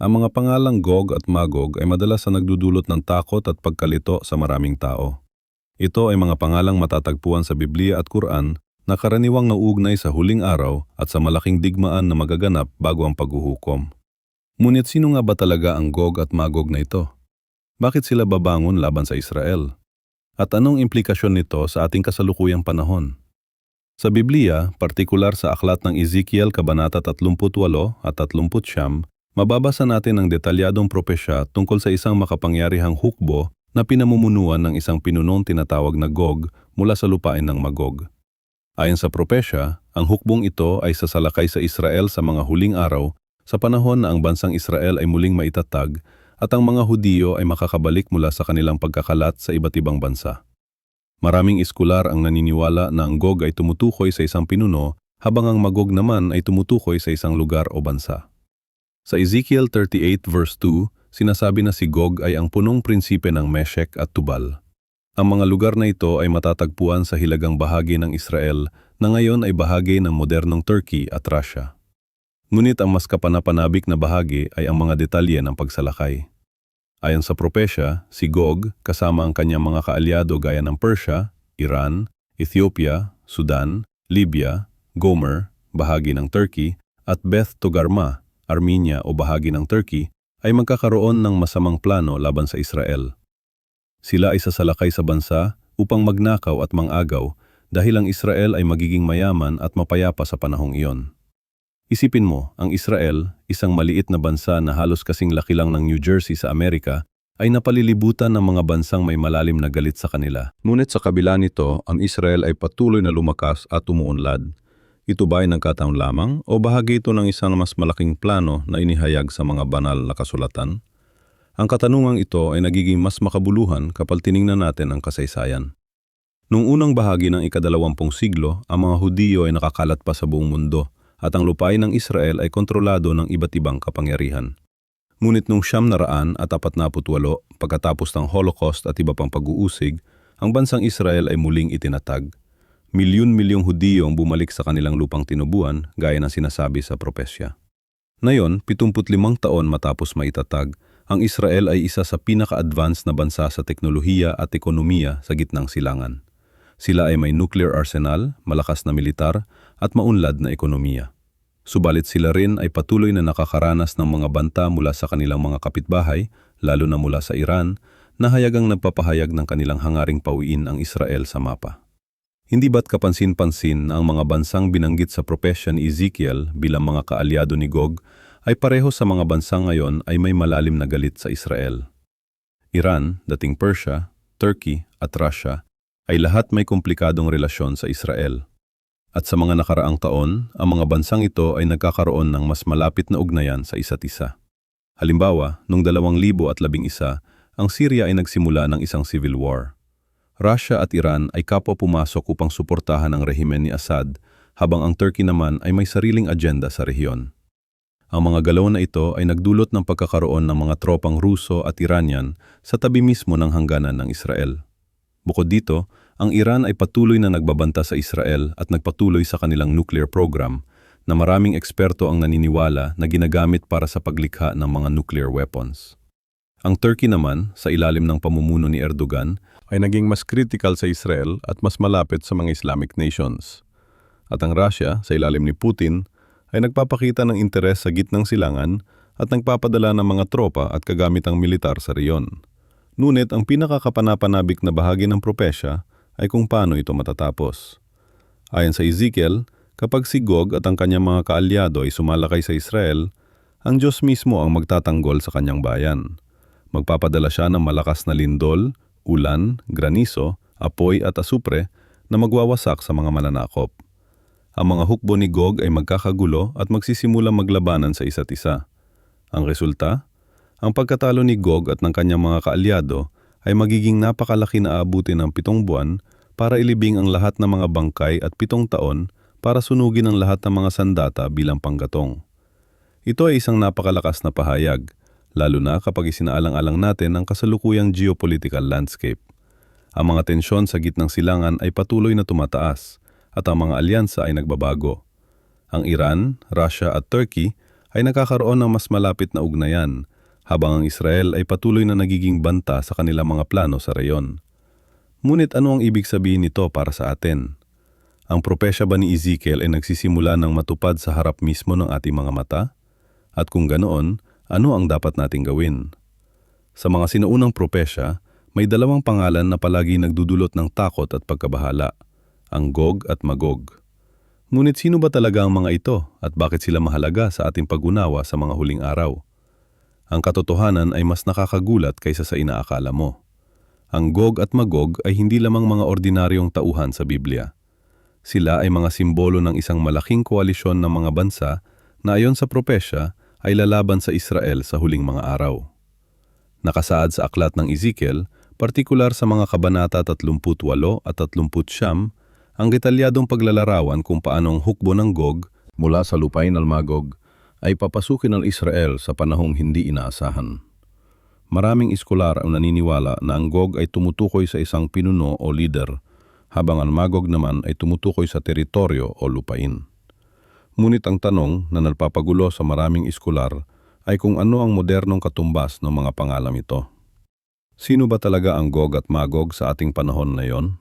Ang mga pangalang Gog at Magog ay madalas na nagdudulot ng takot at pagkalito sa maraming tao. Ito ay mga pangalang matatagpuan sa Biblia at Quran na karaniwang nauugnay sa huling araw at sa malaking digmaan na magaganap bago ang paghuhukom. Ngunit sino nga ba talaga ang Gog at Magog na ito? Bakit sila babangon laban sa Israel? At anong implikasyon nito sa ating kasalukuyang panahon? Sa Biblia, partikular sa aklat ng Ezekiel Kabanata 38 at 39, mababasa natin ang detalyadong propesya tungkol sa isang makapangyarihang hukbo na pinamumunuan ng isang pinunong tinatawag na Gog mula sa lupain ng Magog. Ayon sa propesya, ang hukbong ito ay sasalakay sa Israel sa mga huling araw sa panahon na ang bansang Israel ay muling maitatag at ang mga Hudiyo ay makakabalik mula sa kanilang pagkakalat sa iba't ibang bansa. Maraming iskular ang naniniwala na ang Gog ay tumutukoy sa isang pinuno habang ang Magog naman ay tumutukoy sa isang lugar o bansa. Sa Ezekiel 38 verse 2, sinasabi na si Gog ay ang punong prinsipe ng Meshek at Tubal. Ang mga lugar na ito ay matatagpuan sa hilagang bahagi ng Israel na ngayon ay bahagi ng modernong Turkey at Russia. Ngunit ang mas kapanapanabik na bahagi ay ang mga detalye ng pagsalakay. Ayon sa propesya, si Gog kasama ang kanyang mga kaalyado gaya ng Persia, Iran, Ethiopia, Sudan, Libya, Gomer, bahagi ng Turkey, at Beth Togarma, Armenia o bahagi ng Turkey, ay magkakaroon ng masamang plano laban sa Israel. Sila ay sasalakay sa bansa upang magnakaw at mangagaw dahil ang Israel ay magiging mayaman at mapayapa sa panahong iyon. Isipin mo, ang Israel, isang maliit na bansa na halos kasing laki lang ng New Jersey sa Amerika, ay napalilibutan ng mga bansang may malalim na galit sa kanila. Ngunit sa kabila nito, ang Israel ay patuloy na lumakas at umuunlad. Ito ba ay nagkataon lamang o bahagi ito ng isang mas malaking plano na inihayag sa mga banal na kasulatan? Ang katanungang ito ay nagiging mas makabuluhan kapag tiningnan natin ang kasaysayan. Noong unang bahagi ng ika-20 siglo, ang mga Hudiyo ay nakakalat pa sa buong mundo at ang lupain ng Israel ay kontrolado ng iba't ibang kapangyarihan. Ngunit noong 948 pagkatapos ng Holocaust at iba pang pag-uusig, ang bansang Israel ay muling itinatag. Milyon-milyong Hudiyo ang bumalik sa kanilang lupang tinubuan gaya ng sinasabi sa propesya. Ngayon, 75 taon matapos maitatag, ang Israel ay isa sa pinaka-advanced na bansa sa teknolohiya at ekonomiya sa gitnang silangan. Sila ay may nuclear arsenal, malakas na militar, at maunlad na ekonomiya. Subalit sila rin ay patuloy na nakakaranas ng mga banta mula sa kanilang mga kapitbahay, lalo na mula sa Iran, na hayagang nagpapahayag ng kanilang hangaring pauwiin ang Israel sa mapa. Hindi ba't kapansin-pansin na ang mga bansang binanggit sa propesya ni Ezekiel bilang mga kaalyado ni Gog ay pareho sa mga bansa ngayon ay may malalim na galit sa Israel? Iran, dating Persia, Turkey at Russia ay lahat may komplikadong relasyon sa Israel. At sa mga nakaraang taon, ang mga bansang ito ay nagkakaroon ng mas malapit na ugnayan sa isa't isa. Halimbawa, noong 2011, ang Syria ay nagsimula ng isang civil war. Russia at Iran ay kapwa pumasok upang suportahan ang rehimen ni Assad, habang ang Turkey naman ay may sariling agenda sa rehiyon. Ang mga galaw na ito ay nagdulot ng pagkakaroon ng mga tropang Ruso at Iranian sa tabi mismo ng hangganan ng Israel. Bukod dito, ang Iran ay patuloy na nagbabanta sa Israel at nagpatuloy sa kanilang nuclear program na maraming eksperto ang naniniwala na ginagamit para sa paglikha ng mga nuclear weapons. Ang Turkey naman, sa ilalim ng pamumuno ni Erdogan, ay naging mas critical sa Israel at mas malapit sa mga Islamic nations. At ang Russia, sa ilalim ni Putin, ay nagpapakita ng interes sa gitnang silangan at nagpapadala ng mga tropa at kagamitang militar sa reyon. Ngunit ang pinakakapanapanabik na bahagi ng propesya ay kung paano ito matatapos. Ayon sa Ezekiel, kapag si Gog at ang kanyang mga kaalyado ay sumalakay sa Israel, ang Diyos mismo ang magtatanggol sa kanyang bayan. Magpapadala siya ng malakas na lindol, ulan, graniso, apoy at asupre na magwawasak sa mga mananakop. Ang mga hukbo ni Gog ay magkakagulo at magsisimulang maglabanan sa isa't isa. Ang resulta? Ang pagkatalo ni Gog at ng kanyang mga kaalyado ay magiging napakalaki na aabutin ng 7 buwan para ilibing ang lahat ng mga bangkay at 7 taon para sunugin ang lahat ng mga sandata bilang panggatong. Ito ay isang napakalakas na pahayag, lalo na kapag isinaalang-alang natin ang kasalukuyang geopolitical landscape. Ang mga tensyon sa gitnang silangan ay patuloy na tumataas at ang mga alyansa ay nagbabago. Ang Iran, Russia at Turkey ay nakakaroon ng mas malapit na ugnayan, habang ang Israel ay patuloy na nagiging banta sa kanilang mga plano sa reyon. Ngunit ano ang ibig sabihin nito para sa atin? Ang propesya ba ni Ezekiel ay nagsisimula ng matupad sa harap mismo ng ating mga mata? At kung ganoon, ano ang dapat nating gawin? Sa mga sinuunang propesya, may 2 pangalan na palagi nagdudulot ng takot at pagkabahala, ang Gog at Magog. Ngunit sino ba talaga ang mga ito at bakit sila mahalaga sa ating pag-unawa sa mga huling araw? Ang katotohanan ay mas nakakagulat kaysa sa inaakala mo. Ang Gog at Magog ay hindi lamang mga ordinaryong tauhan sa Biblia. Sila ay mga simbolo ng isang malaking koalisyon ng mga bansa na ayon sa propesya ay lalaban sa Israel sa huling mga araw. Nakasaad sa aklat ng Ezekiel, partikular sa mga kabanata 38 at 39, ang detalyadong paglalarawan kung paano ang hukbo ng Gog mula sa lupain ng Magog ay papasukin ng Israel sa panahong hindi inaasahan. Maraming iskolar ang naniniwala na ang Gog ay tumutukoy sa isang pinuno o leader, habang ang Magog naman ay tumutukoy sa teritoryo o lupain. Ngunit ang tanong na nagpapagulo sa maraming iskolar ay kung ano ang modernong katumbas ng mga pangalang ito. Sino ba talaga ang Gog at Magog sa ating panahon na yon?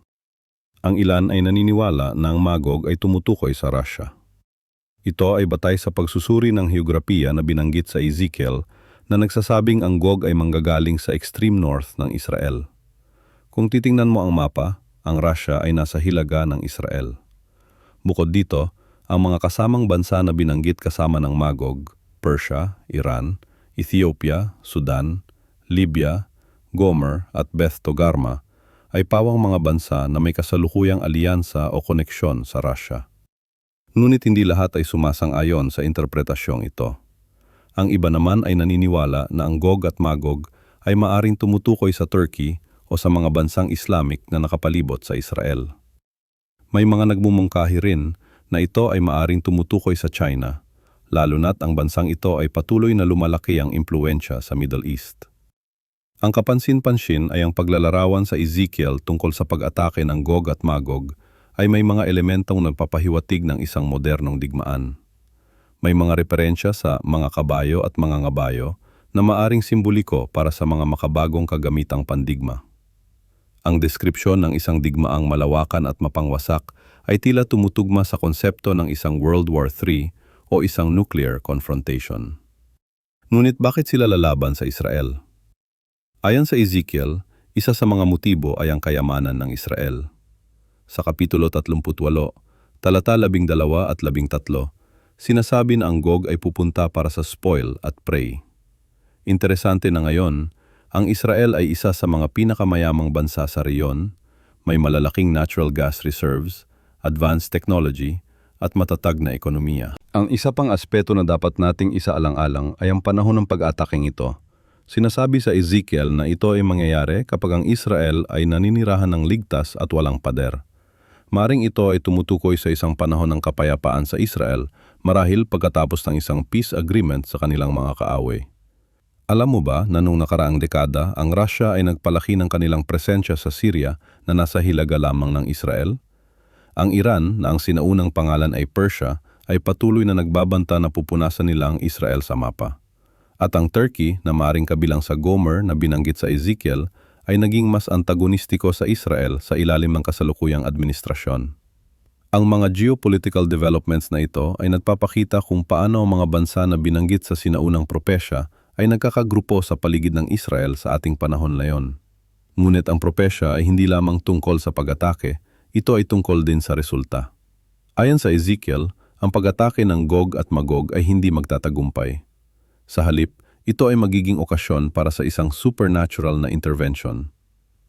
Ang ilan ay naniniwala na ang Magog ay tumutukoy sa Russia. Ito ay batay sa pagsusuri ng heograpiya na binanggit sa Ezekiel na nagsasabing ang Gog ay manggagaling sa extreme north ng Israel. Kung titingnan mo ang mapa, ang Russia ay nasa hilaga ng Israel. Bukod dito, ang mga kasamang bansa na binanggit kasama ng Magog, Persia, Iran, Ethiopia, Sudan, Libya, Gomer at Beth Togarma ay pawang mga bansa na may kasalukuyang alyansa o koneksyon sa Russia. Ngunit hindi lahat ay sumasang-ayon sa interpretasyong ito. Ang iba naman ay naniniwala na ang Gog at Magog ay maaring tumutukoy sa Turkey o sa mga bansang Islamic na nakapalibot sa Israel. May mga nagmumungkahi rin na ito ay maaring tumutukoy sa China, lalo na't ang bansang ito ay patuloy na lumalaki ang impluwensya sa Middle East. Ang kapansin-pansin ay ang paglalarawan sa Ezekiel tungkol sa pag-atake ng Gog at Magog ay may mga elementong nagpapahiwatig ng isang modernong digmaan. May mga referensya sa mga kabayo at mga ngabayo na maaring simboliko para sa mga makabagong kagamitang pandigma. Ang deskripsyon ng isang digmaang malawakan at mapangwasak ay tila tumutugma sa konsepto ng isang World War III o isang nuclear confrontation. Ngunit bakit sila lalaban sa Israel? Ayon sa Ezekiel, isa sa mga motibo ay ang kayamanan ng Israel. Sa Kapitulo 38, talata 12 at 13, sinasabi na ang Gog ay pupunta para sa spoil at prey. Interesante na ngayon, ang Israel ay isa sa mga pinakamayamang bansa sa reyon, may malalaking natural gas reserves, advanced technology, at matatag na ekonomiya. Ang isa pang aspeto na dapat nating isaalang-alang ay ang panahon ng pag-ataking ito. Sinasabi sa Ezekiel na ito ay mangyayari kapag ang Israel ay naninirahan ng ligtas at walang pader. Maring ito ay tumutukoy sa isang panahon ng kapayapaan sa Israel marahil pagkatapos ng isang peace agreement sa kanilang mga kaaway. Alam mo ba na noong nakaraang dekada, ang Russia ay nagpalaki ng kanilang presensya sa Syria na nasa hilaga lamang ng Israel? Ang Iran, na ang sinaunang pangalan ay Persia, ay patuloy na nagbabanta na pupunasan nila ang Israel sa mapa. At ang Turkey, na maring kabilang sa Gomer na binanggit sa Ezekiel, ay naging mas antagonistiko sa Israel sa ilalim ng kasalukuyang administrasyon. Ang mga geopolitical developments na ito ay nagpapakita kung paano ang mga bansa na binanggit sa sinaunang propesya ay nagkakagrupo sa paligid ng Israel sa ating panahon ngayon. Ngunit ang propesya ay hindi lamang tungkol sa pag-atake, ito ay tungkol din sa resulta. Ayon sa Ezekiel, ang pag-atake ng Gog at Magog ay hindi magtatagumpay. Sa halip, ito ay magiging okasyon para sa isang supernatural na intervention.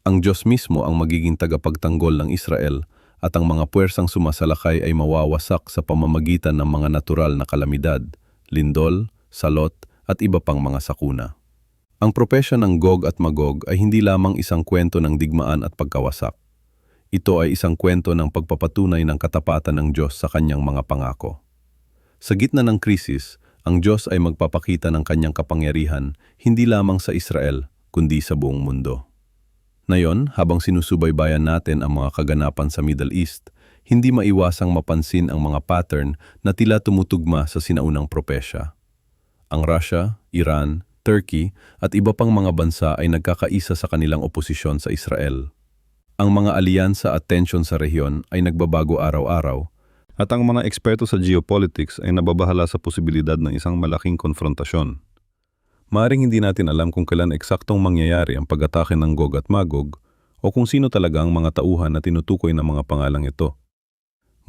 Ang Diyos mismo ang magiging tagapagtanggol ng Israel at ang mga puwersang sumasalakay ay mawawasak sa pamamagitan ng mga natural na kalamidad, lindol, salot at iba pang mga sakuna. Ang propesya ng Gog at Magog ay hindi lamang isang kwento ng digmaan at pagkawasak. Ito ay isang kwento ng pagpapatunay ng katapatan ng Diyos sa kanyang mga pangako. Sa gitna ng krisis, ang Diyos ay magpapakita ng kanyang kapangyarihan hindi lamang sa Israel, kundi sa buong mundo. Ngayon, habang sinusubaybayan natin ang mga kaganapan sa Middle East, hindi maiwasang mapansin ang mga pattern na tila tumutugma sa sinaunang propesya. Ang Russia, Iran, Turkey at iba pang mga bansa ay nagkakaisa sa kanilang oposisyon sa Israel. Ang mga alyansa at tensyon sa rehiyon ay nagbabago araw-araw, at ang mga eksperto sa geopolitics ay nababahala sa posibilidad ng isang malaking konfrontasyon. Maaring hindi natin alam kung kailan eksaktong mangyayari ang pag-atake ng Gog at Magog o kung sino talaga ang mga tauhan na tinutukoy ng mga pangalang ito.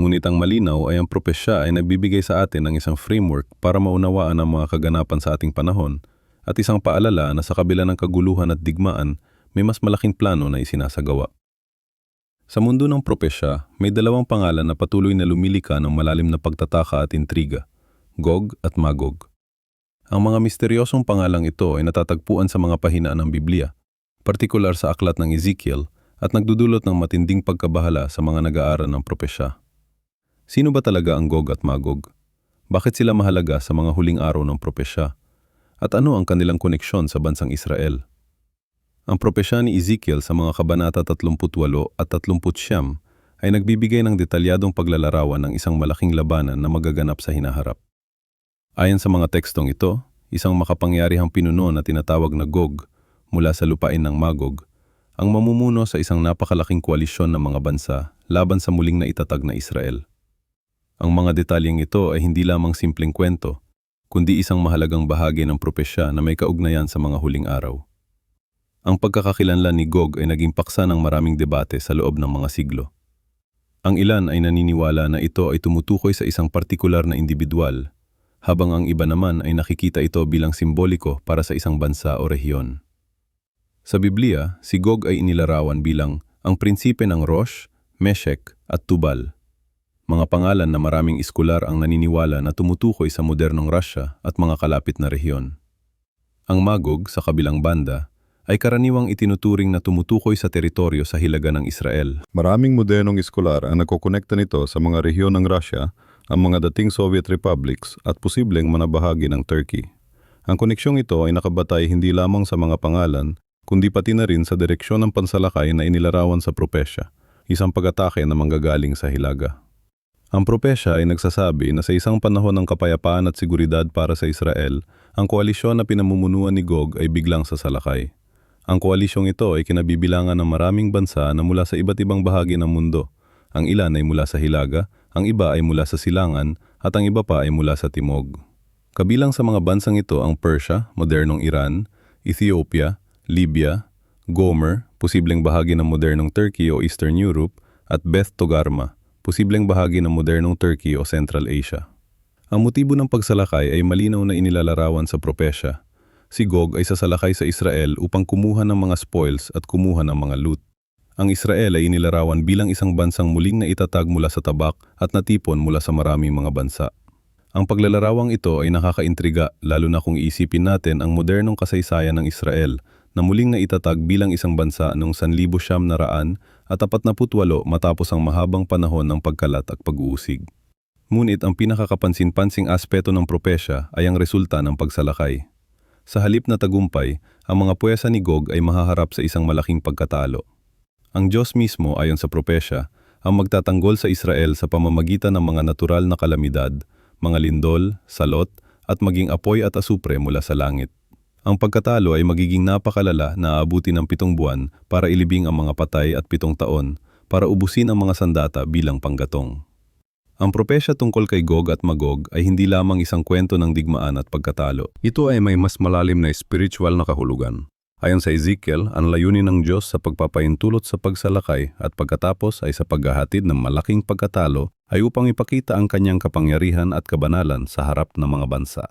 Ngunit ang malinaw ay ang propesya ay nagbibigay sa atin ng isang framework para maunawaan ang mga kaganapan sa ating panahon at isang paalala na sa kabila ng kaguluhan at digmaan, may mas malaking plano na isinasagawa. Sa mundo ng propesya, may dalawang pangalan na patuloy na lumilika ng malalim na pagtataka at intriga, Gog at Magog. Ang mga misteryosong pangalang ito ay natatagpuan sa mga pahinaan ng Biblia, partikular sa aklat ng Ezekiel, at nagdudulot ng matinding pagkabahala sa mga nag-aaral ng propesya. Sino ba talaga ang Gog at Magog? Bakit sila mahalaga sa mga huling araw ng propesya? At ano ang kanilang koneksyon sa bansang Israel? Ang propesya ni Ezekiel sa mga kabanata 38 at 39 ay nagbibigay ng detalyadong paglalarawan ng isang malaking labanan na magaganap sa hinaharap. Ayon sa mga tekstong ito, isang makapangyarihang pinuno na tinatawag na Gog mula sa lupain ng Magog ang mamumuno sa isang napakalaking koalisyon ng mga bansa laban sa muling naitatag na Israel. Ang mga detalyeng ito ay hindi lamang simpleng kwento, kundi isang mahalagang bahagi ng propesya na may kaugnayan sa mga huling araw. Ang pagkakakilanlan ni Gog ay naging paksa ng maraming debate sa loob ng mga siglo. Ang ilan ay naniniwala na ito ay tumutukoy sa isang partikular na individual, habang ang iba naman ay nakikita ito bilang simboliko para sa isang bansa o rehiyon. Sa Biblia, si Gog ay inilarawan bilang ang prinsipe ng Rosh, Meshek at Tubal, mga pangalan na maraming iskular ang naniniwala na tumutukoy sa modernong Russia at mga kalapit na rehiyon. Ang Magog, sa kabilang banda, ay karaniwang itinuturing na tumutukoy sa teritoryo sa hilaga ng Israel. Maraming modernong iskular ang nagkokonekta nito sa mga rehiyon ng Russia, ang mga dating Soviet republics at posibleng manabahagi ng Turkey. Ang koneksyong ito ay nakabatay hindi lamang sa mga pangalan, kundi pati na rin sa direksyon ng pansalakay na inilarawan sa propesya, isang pag-atake na manggagaling sa hilaga. Ang propesya ay nagsasabi na sa isang panahon ng kapayapaan at seguridad para sa Israel, ang koalisyon na pinamumunuan ni Gog ay biglang sasalakay. Ang koalisyong ito ay kinabibilangan ng maraming bansa na mula sa iba't ibang bahagi ng mundo. Ang ilan ay mula sa hilaga, ang iba ay mula sa silangan, at ang iba pa ay mula sa timog. Kabilang sa mga bansang ito ang Persia, modernong Iran, Ethiopia, Libya, Gomer, posibleng bahagi ng modernong Turkey o Eastern Europe, at Beth Togarma, posibleng bahagi ng modernong Turkey o Central Asia. Ang motibo ng pagsalakay ay malinaw na inilalarawan sa propesya. Si Gog ay sasalakay sa Israel upang kumuha ng mga spoils at kumuha ng mga loot. Ang Israel ay inilarawan bilang isang bansang muling naitatag mula sa tabak at natipon mula sa maraming mga bansa. Ang paglalarawang ito ay nakakaintriga lalo na kung iisipin natin ang modernong kasaysayan ng Israel na muling naitatag bilang isang bansa noong 1948 at 48 matapos ang mahabang panahon ng pagkalat at pag-uusig. Ngunit ang pinakakapansin-pansing aspeto ng propesya ay ang resulta ng pagsalakay. Sa halip na tagumpay, ang mga puwersa ni Gog ay mahaharap sa isang malaking pagkatalo. Ang Diyos mismo ayon sa propesya ang magtatanggol sa Israel sa pamamagitan ng mga natural na kalamidad, mga lindol, salot, at maging apoy at asupre mula sa langit. Ang pagkatalo ay magiging napakalala na aabuti ng 7 buwan para ilibing ang mga patay at 7 taon para ubusin ang mga sandata bilang panggatong. Ang propesya tungkol kay Gog at Magog ay hindi lamang isang kwento ng digmaan at pagkatalo. Ito ay may mas malalim na spiritual na kahulugan. Ayon sa Ezekiel, ang layunin ng Diyos sa pagpapahintulot sa pagsalakay at pagkatapos ay sa paghahatid ng malaking pagkatalo ay upang ipakita ang kanyang kapangyarihan at kabanalan sa harap ng mga bansa.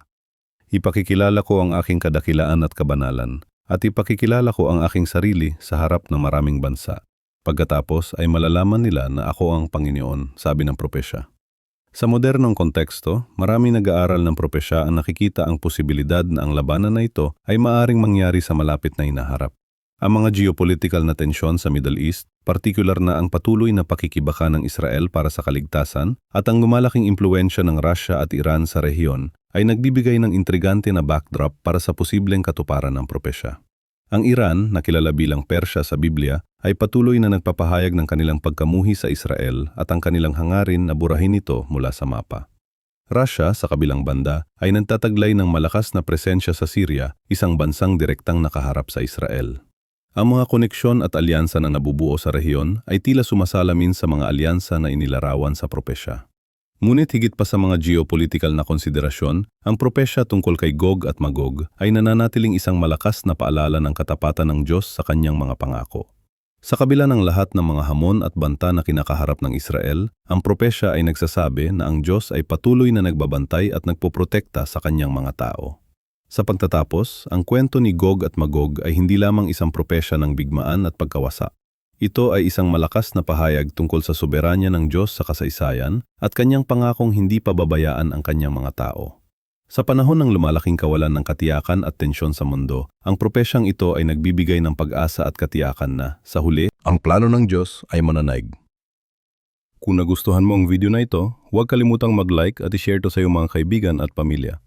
Ipakikilala ko ang aking kadakilaan at kabanalan, at ipakikilala ko ang aking sarili sa harap ng maraming bansa. Pagkatapos ay malalaman nila na ako ang Panginoon, sabi ng propesya. Sa modernong konteksto, marami nag-aaral ng propesya ang nakikita ang posibilidad na ang labanan na ito ay maaring mangyari sa malapit na hinaharap. Ang mga geopolitical na tensyon sa Middle East, partikular na ang patuloy na pakikibaka ng Israel para sa kaligtasan at ang lumalaking impluensya ng Russia at Iran sa rehiyon, ay nagbibigay ng intrigante na backdrop para sa posibleng katuparan ng propesya. Ang Iran, na kilala bilang Persya sa Biblia, ay patuloy na nagpapahayag ng kanilang pagkamuhi sa Israel at ang kanilang hangarin na burahin ito mula sa mapa. Russia, sa kabilang banda, ay nagtataglay ng malakas na presensya sa Syria, isang bansang direktang nakaharap sa Israel. Ang mga koneksyon at alyansa na nabubuo sa rehiyon ay tila sumasalamin sa mga alyansa na inilarawan sa propesya. Ngunit higit pa sa mga geopolitical na konsiderasyon, ang propesya tungkol kay Gog at Magog ay nananatiling isang malakas na paalala ng katapatan ng Diyos sa kanyang mga pangako. Sa kabila ng lahat ng mga hamon at banta na kinakaharap ng Israel, ang propesya ay nagsasabi na ang Diyos ay patuloy na nagbabantay at nagpoprotekta sa kanyang mga tao. Sa pagtatapos, ang kwento ni Gog at Magog ay hindi lamang isang propesya ng bigmaan at pagkawasa. Ito ay isang malakas na pahayag tungkol sa soberanya ng Diyos sa kasaysayan at kanyang pangakong hindi pababayaan ang kanyang mga tao. Sa panahon ng lumalaking kawalan ng katiyakan at tensyon sa mundo, ang propesyang ito ay nagbibigay ng pag-asa at katiyakan na, sa huli, ang plano ng Diyos ay mananaig. Kung nagustuhan mo ang video na ito, huwag kalimutang mag-like at i-share to sa iyong mga kaibigan at pamilya.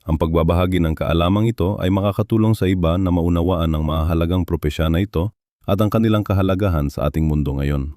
Ang pagbabahagi ng kaalamang ito ay makakatulong sa iba na maunawaan ang mahalagang propesya na ito at ang kanilang kahalagahan sa ating mundo ngayon.